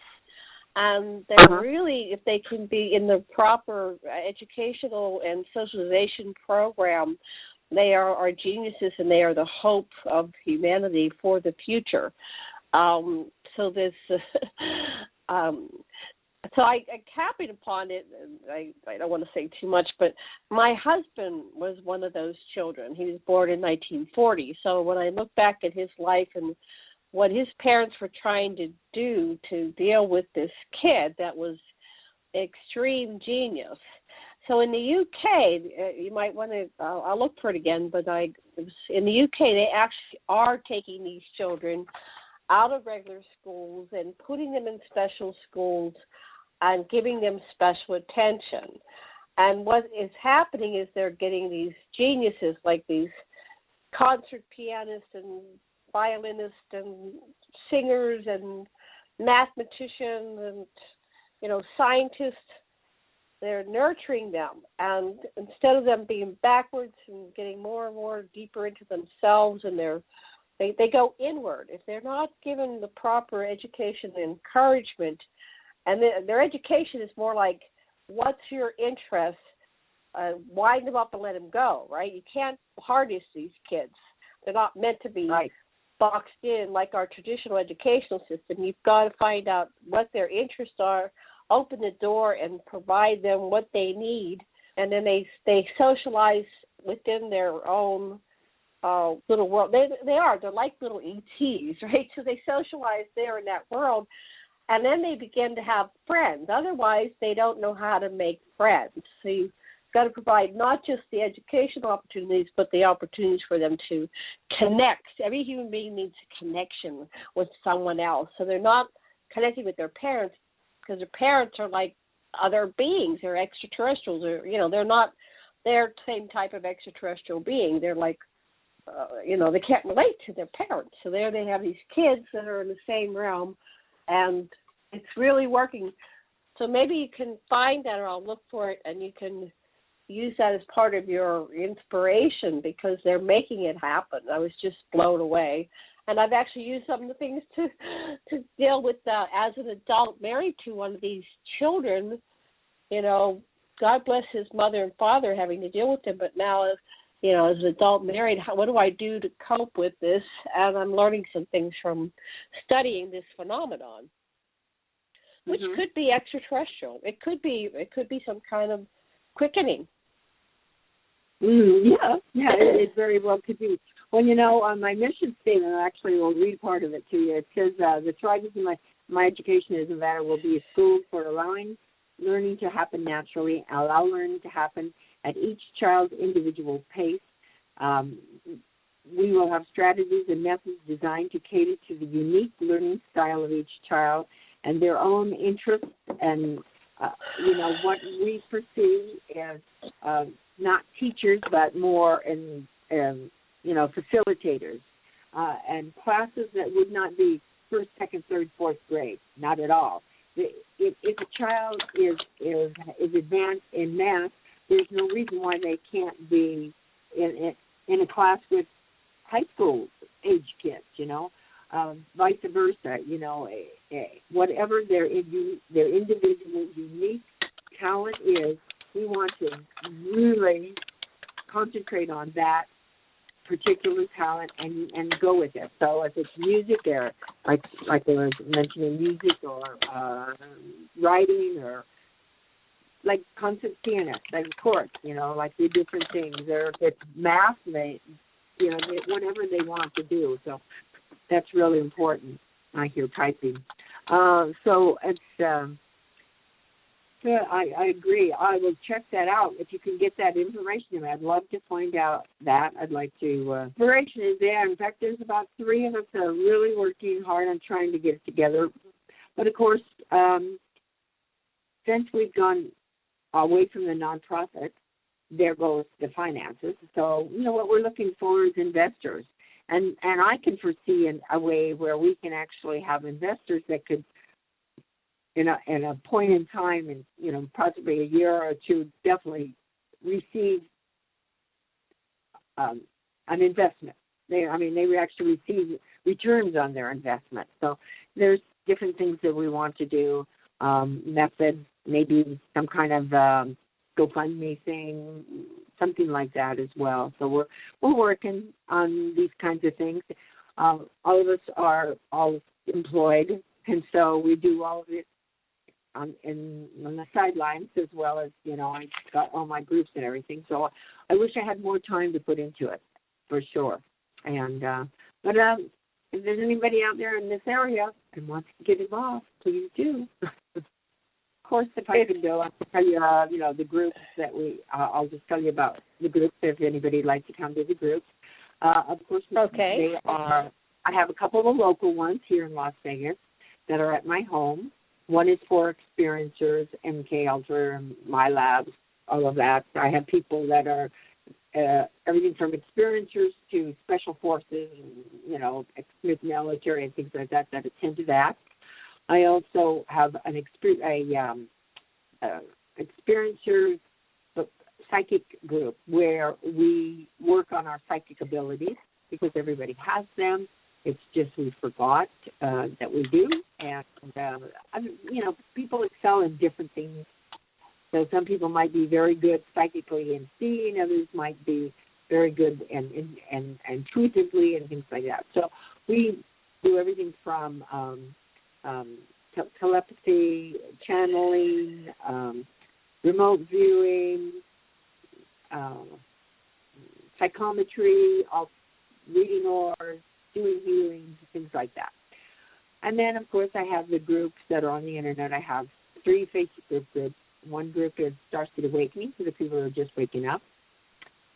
and they're really, if they can be in the proper educational and socialization program, they are geniuses, and they are the hope of humanity for the future. So this, so I copied upon it. I don't want to say too much, but my husband was one of those children. He was born in 1940. So when I look back at his life and what his parents were trying to do to deal with this kid that was extreme genius. So in the UK, you might want to, I'll look for it again, but in the UK, they actually are taking these children out of regular schools and putting them in special schools and giving them special attention. And what is happening is they're getting these geniuses, like these concert pianists and violinists and singers and mathematicians and, scientists. They're nurturing them, and instead of them being backwards and getting more and more deeper into themselves, and they go inward. If they're not given the proper education and encouragement, and their education is more like, what's your interest? Wind them up and let them go, right? You can't harness these kids. They're not meant to be boxed in like our traditional educational system. You've got to find out what their interests are, open the door and provide them what they need, and then they socialize within their own little world. They're like little ETs, right? So they socialize there in that world, and then they begin to have friends. Otherwise, they don't know how to make friends. So you've got to provide not just the educational opportunities, but the opportunities for them to connect. Every human being needs a connection with someone else. So they're not connecting with their parents, because their parents are like other beings. They're extraterrestrials. They're not their same type of extraterrestrial being. They're like, they can't relate to their parents. So there they have these kids that are in the same realm, and it's really working. So maybe you can find that, or I'll look for it, and you can use that as part of your inspiration, because they're making it happen. I was just blown away. And I've actually used some of the things to deal with as an adult married to one of these children. God bless his mother and father having to deal with him, but now as an adult married, what do I do to cope with this? And I'm learning some things from studying this phenomenon, which could be extraterrestrial. It could be some kind of quickening. It very well could be. Well, on my mission statement, I actually will read part of it to you. It says, the charges in my education in Nevada will be a school for allowing learning to happen naturally, allow learning to happen at each child's individual pace. We will have strategies and methods designed to cater to the unique learning style of each child and their own interests and, what we perceive as not teachers but more facilitators. And classes that would not be first, second, third, fourth grade, not at all. If a child is advanced in math, there's no reason why they can't be in a class with high school age kids, vice versa, whatever their individual unique talent is, we want to really concentrate on that particular talent and go with it. So if it's music or like I was mentioning, music or writing or like concert pianists, like chorus, like the different things. Or if it's math, they whatever they want to do. So that's really important. I hear typing. So it's. Yeah, I agree. I will check that out. If you can get that information, I'd love to find out that. I'd like to. Information is there. In fact, there's about 3 of us that are really working hard on trying to get it together. But, of course, since we've gone away from the nonprofit, there goes the finances. So, what we're looking for is investors. And I can foresee a way where we can actually have investors that could, in a point in time, and possibly a year or 2, definitely receive an investment. They actually receive returns on their investment. So there's different things that we want to do. Method, maybe some kind of GoFundMe thing, something like that as well. So we're working on these kinds of things. All of us are all employed, and so we do all of it on the sidelines as well as, I got all my groups and everything. So I wish I had more time to put into it, for sure. And but if there's anybody out there in this area and wants to get involved, please do. Of course, if I can do, I'll tell you, the groups that I'll just tell you about the groups if anybody'd like to come to the groups. Of course, okay. I have a couple of local ones here in Las Vegas that are at my home. One is for experiencers, MK Ultra, MILAB, all of that. I have people that are everything from experiencers to special forces, ex military and things like that attend to that. I also have an experiencers psychic group where we work on our psychic abilities because everybody has them. It's just we forgot that we do. And, people excel in different things. So some people might be very good psychically in seeing. Others might be very good and intuitively and things like that. So we do everything from telepathy, channeling, remote viewing, psychometry, reading auras, doing healings, things like that. And then, of course, I have the groups that are on the Internet. I have 3 Facebook groups. One group is Star-Seed Awakening for the people who are just waking up.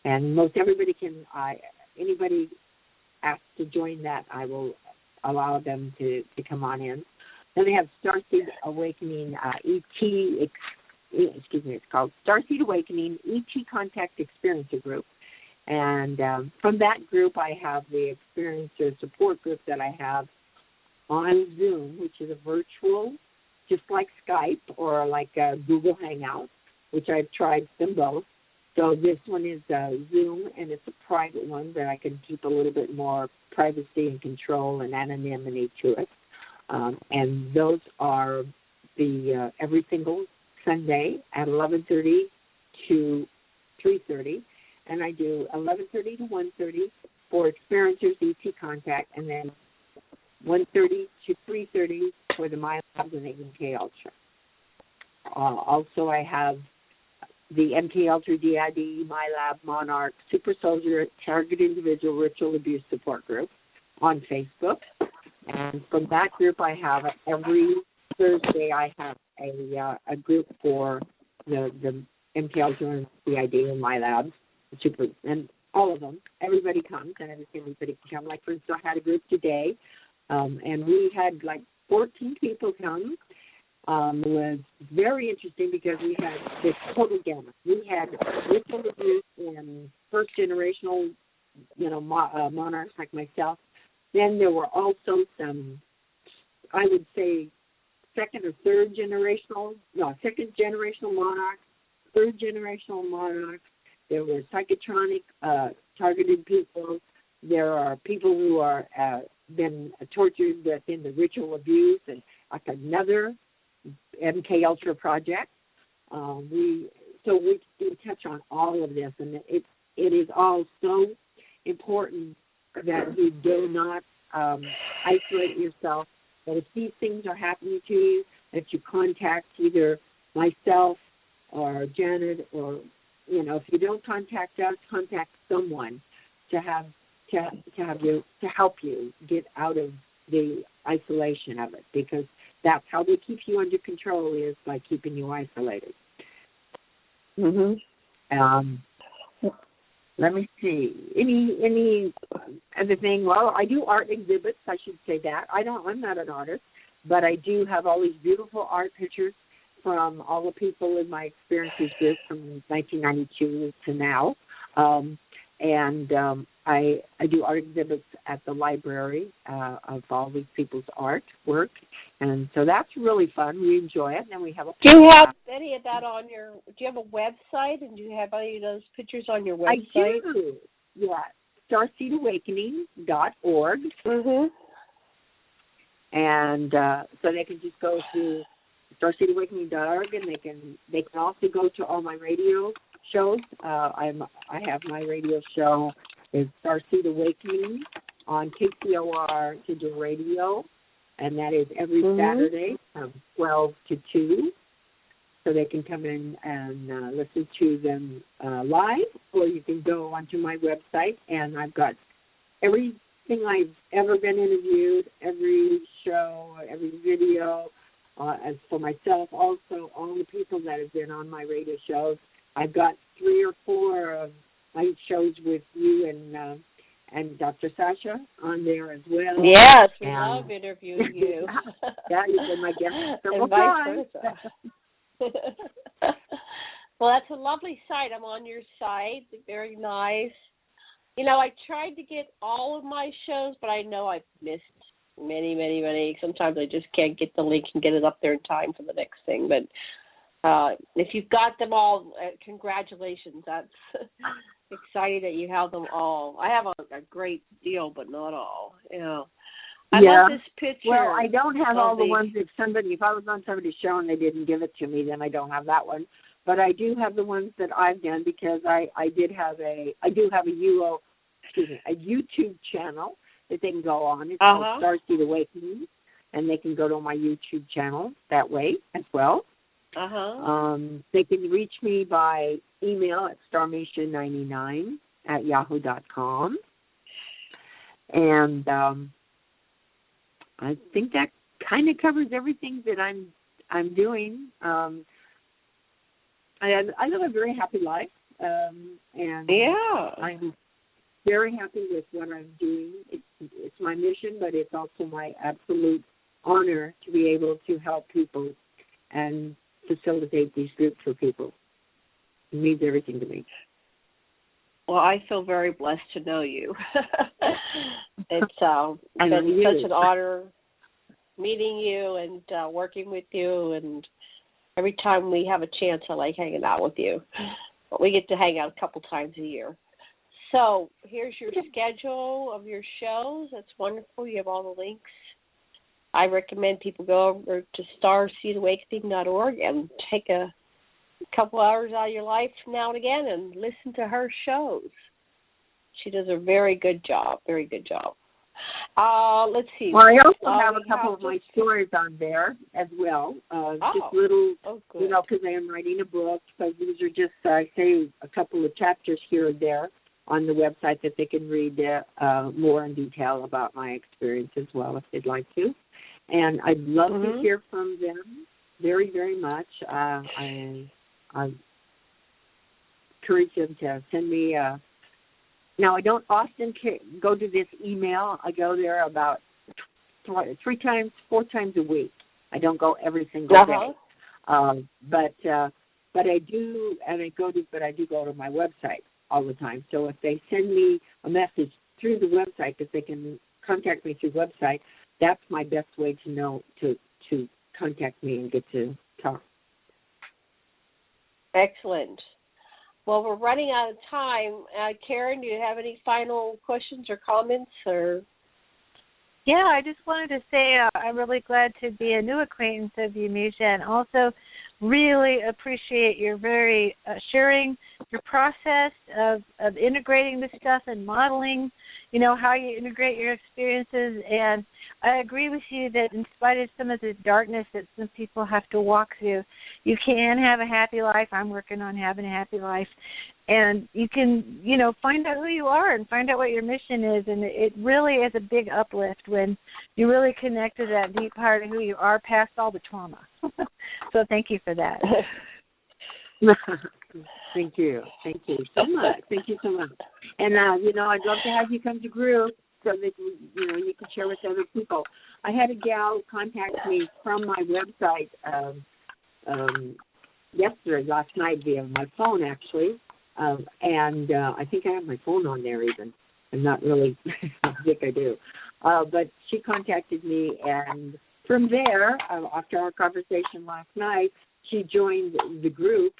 And most everybody anybody asks to join that, I will allow them to come on in. Then they have Star-Seed Awakening it's called Star-Seed Awakening ET Contact Experiencer Group. And from that group, I have the Experiencer Support Group that I have on Zoom, which is a virtual, just like Skype or like Google Hangouts, which I've tried them both. So this one is Zoom, and it's a private one that I can keep a little bit more privacy and control and anonymity to it. And those are the every single Sunday at 11:30 to 3:30. And I do 11:30 to 1:30 for experiencers, ET Contact, and then 1:30 to 3:30 for the MILAB and the MK Ultra. Also, I have the MK Ultra DID, MILAB, Monarch, Super Soldier, Target Individual Ritual Abuse Support Group on Facebook. And from that group, I have every Thursday I have a group for the MPLs and CID in my lab, and all of them. Everybody comes, and everybody can come. Like, for instance, I had a group today, and we had like 14 people come. It was very interesting because we had this total gamut. We had ritual abuse and first generational, monarchs like myself. Then there were also some, I would say, second generational monarchs, third generational monarchs. There were psychotronic targeted people. There are people who are been tortured within the ritual abuse, and like another MK Ultra project. We touch on all of this, and it is all so important that you do not isolate yourself. That if these things are happening to you, that you contact either myself or Janet, or if you don't contact us, contact someone to help you get out of the isolation of it, because that's how they keep you under control, is by keeping you isolated. Let me see. Any other thing? Well, I do art exhibits. I should say that. I'm not an artist, but I do have all these beautiful art pictures from all the people in my experiences group from 1992 to now. I do art exhibits at the library of all these people's artwork, and so that's really fun. We enjoy it. And then we have Do you have any of that on your? Do you have a website, and do you have any of those pictures on your website? I do. Yeah, starseedawakening.org. And so they can just go to starseedawakening.org, and they can also go to all my radio shows. I have my radio show is Starseed Awakening on KCOR to do radio, and that is every Saturday from 12 to 2. So they can come in and listen to them live, or you can go onto my website, and I've got everything I've ever been interviewed, every show, every video, as for myself, also all the people that have been on my radio shows. I've got 3 or 4 of my shows with you and Dr. Sasha on there as well. Yes, we love interviewing you. Yeah, you've been my guest several and vice times. versa. Well, that's a lovely site. I'm on your site. Very nice. I tried to get all of my shows, but I know I've missed many. Sometimes I just can't get the link and get it up there in time for the next thing. But if you've got them all, congratulations. That's exciting that you have them all. I have a great deal, but not all. I love this picture. Well, I don't have all the ones if I was on somebody's show and they didn't give it to me, then I don't have that one. But I do have the ones that I've done, because I do have a YouTube channel that they can go on. It's called Starseed Awakening, and they can go to my YouTube channel that way as well. They can reach me by email at starmeisha99@yahoo.com. And I think that kind of covers everything that I'm doing. I live a very happy life, and I'm very happy with what I'm doing. It's my mission, but it's also my absolute honor to be able to help people and facilitate these groups for people. It means everything to me. Well, I feel very blessed to know you. It's been such an honor meeting you and working with you, and every time we have a chance, I like hanging out with you. But we get to hang out a couple times a year. So here's your schedule of your shows. That's wonderful. You have all the links. I recommend people go over to starseedawakening.org and take a couple hours out of your life now and again and listen to her shows. She does a very good job. Very good job. Let's see. Well, I also have a couple of my stories on there as well. Just little, because I am writing a book. So these are just, I say, a couple of chapters here and there on the website that they can read more in detail about my experience as well if they'd like to. And I'd love to hear from them very, very much. I encourage them to send me now, I don't often go to this email. I go there about 4 times a week. I don't go every single day. But I do, and I do go to my website all the time. So if they send me a message through the website, if they can contact me through the website, that's my best way to know to contact me and get to talk. Excellent. Well, we're running out of time. Karen, do you have any final questions or comments? Yeah, I just wanted to say I'm really glad to be a new acquaintance of you, Miesha, and also really appreciate your very sharing your process of integrating this stuff and modeling, how you integrate your experiences. And I agree with you that in spite of some of the darkness that some people have to walk through, you can have a happy life. I'm working on having a happy life. And you can, find out who you are and find out what your mission is. And it really is a big uplift when you really connect to that deep part of who you are past all the trauma. So thank you for that. Thank you. Thank you so much. Thank you so much. And, I'd love to have you come to Greer so that, you can share with other people. I had a gal contact me from my website last night via my phone, actually. And I think I have my phone on there even. I'm not really, I think I do. But she contacted me, and from there, after our conversation last night, she joined the group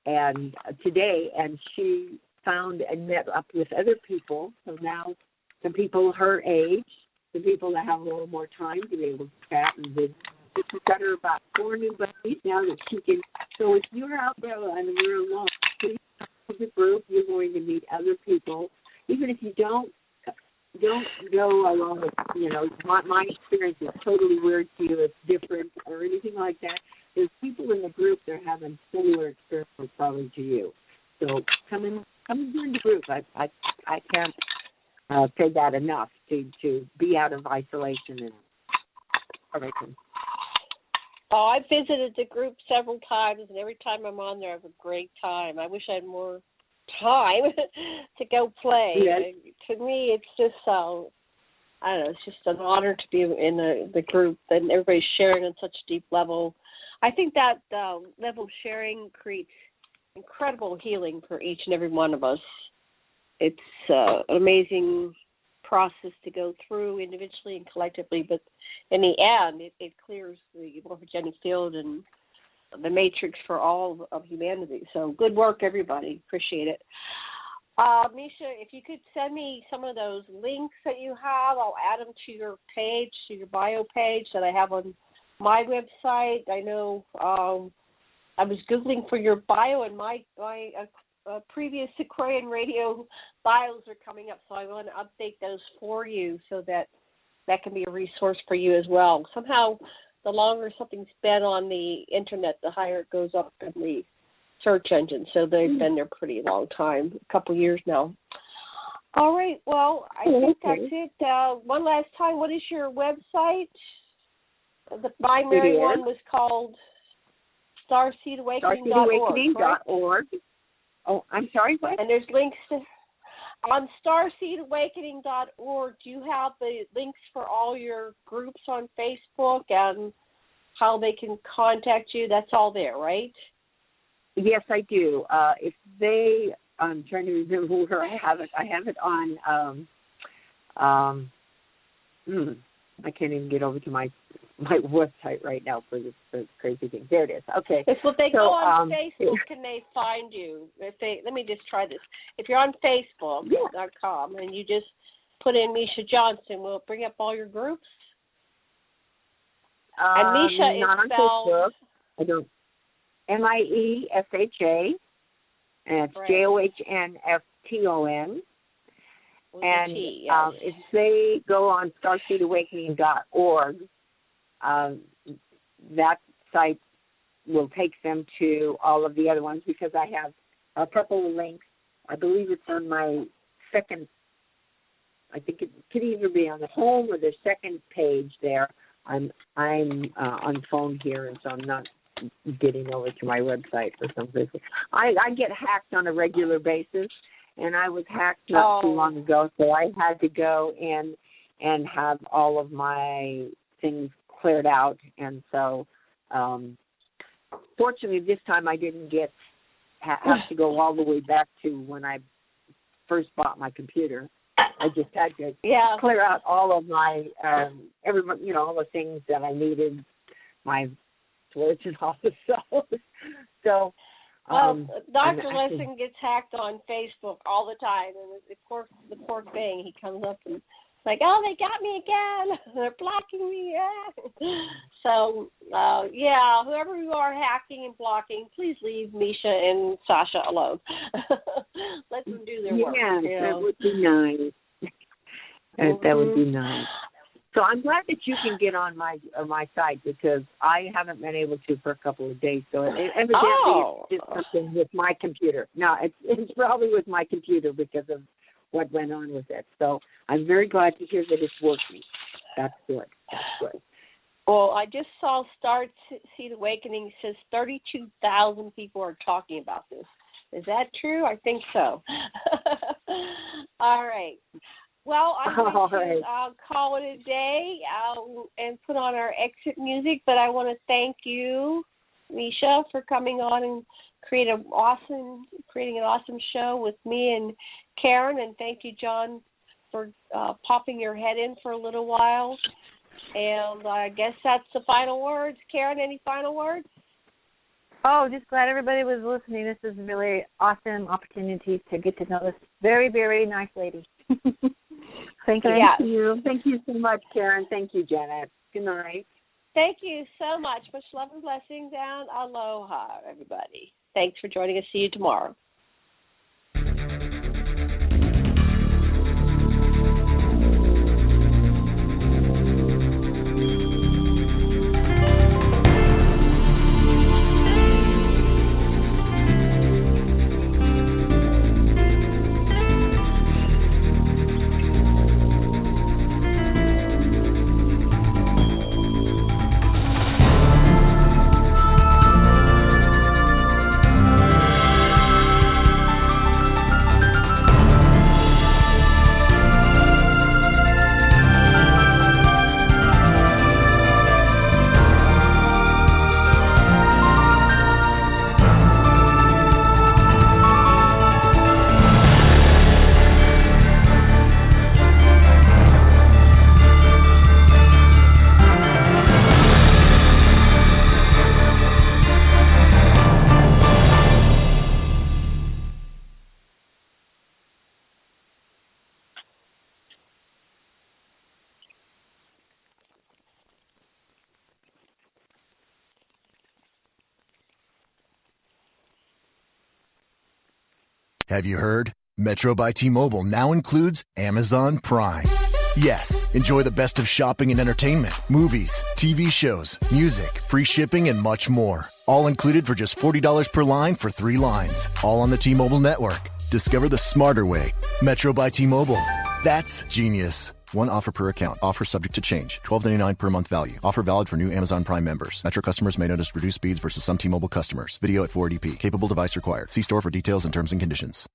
and today, and she found and met up with other people. So now some people her age, some people that have a little more time to be able to chat and visit. She's got her about 4 new buddies now that she can. So if you're out there and you're alone, please come to the group. You're going to meet other people. Even if you don't go along with, my experience is totally weird to you, it's different or anything like that. There's people in the group that are having similar experiences probably to you. So come and join the group. I can't say that enough to be out of isolation and everything. Oh, I've visited the group several times, and every time I'm on there, I have a great time. I wish I had more time to go play. Yes. To me, it's just, I don't know, it's just an honor to be in the group, and everybody's sharing on such a deep level. I think that level of sharing creates incredible healing for each and every one of us. It's an amazing process to go through individually and collectively, but in the end, it clears the morphogenic field and the matrix for all of humanity. So good work, everybody. Appreciate it. Miesha, if you could send me some of those links that you have, I'll add them to your page, to your bio page that I have on my website. I know I was Googling for your bio, and my previous Grey and Radio bios are coming up, so I want to update those for you so that can be a resource for you as well. Somehow, the longer something's been on the Internet, the higher it goes up in the search engine. So they've been there a pretty long time, a couple years now. All right, well, I think that's it. One last time, what is your website? The primary one was called StarSeedawakening.org. Oh, I'm sorry, what? And there's links to on StarSeedawakening.org. Do you have the links for all your groups on Facebook and how they can contact you? That's all there, right? Yes, I do. If they, I'm trying to remember where I have it. I have it on. I can't even get over to my website right now for this crazy thing. There it is. Okay. If they go on Facebook, can they find you? Let me just try this. If you're on Facebook.com and you just put in Miesha Johnston, will it bring up all your groups? And Miesha is not on spelled. Facebook. I don't. Miesha, and it's JOHNFTON. And if they go on StarSeedawakening.org, that site will take them to all of the other ones because I have a couple of links. I believe it's on my second I think it could either be on the home or the second page there. I'm on phone here, and so I'm not getting over to my website for some reason. I get hacked on a regular basis, and I was hacked not too long ago, so I had to go in and have all of my things cleared out. And so fortunately this time I didn't have to go all the way back to when I first bought my computer. I just had to clear out all of my all the things that I needed, my storage and all the stuff. So Dr. Leslie gets hacked on Facebook all the time, and the poor thing, he comes up and it's like, oh, they got me again. They're blocking me. So, whoever you are hacking and blocking, please leave Miesha and Sasha alone. Let them do their work. Yeah, that would be nice. That would be nice. So I'm glad that you can get on my site, because I haven't been able to for a couple of days. So evidently it's just something with my computer. No, it's probably with my computer because of what went on with it. So I'm very glad to hear that it's working. That's good. That's good. Well, I just saw Star-Seed Awakening says 32,000 people are talking about this. Is that true? I think so. All right. Well, I'm going to call it a day and put on our exit music, but I want to thank you, Miesha, for coming on and creating an awesome show with me and Karen, and thank you, John, for popping your head in for a little while. And I guess that's the final words. Karen, any final words? Oh, just glad everybody was listening. This is a really awesome opportunity to get to know this very, very nice lady. Thank you. Thank you so much, Karen. Thank you, Janet. Good night. Thank you so much. Much love and blessings, and aloha, everybody. Thanks for joining us. See you tomorrow. Have you heard? Metro by T-Mobile now includes Amazon Prime. Yes, enjoy the best of shopping and entertainment, movies, TV shows, music, free shipping, and much more. All included for just $40 per line for 3 lines. All on the T-Mobile network. Discover the smarter way. Metro by T-Mobile. That's genius. One offer per account. Offer subject to change. $12.99 per month value. Offer valid for new Amazon Prime members. Metro customers may notice reduced speeds versus some T-Mobile customers. Video at 480p. Capable device required. See store for details and terms and conditions.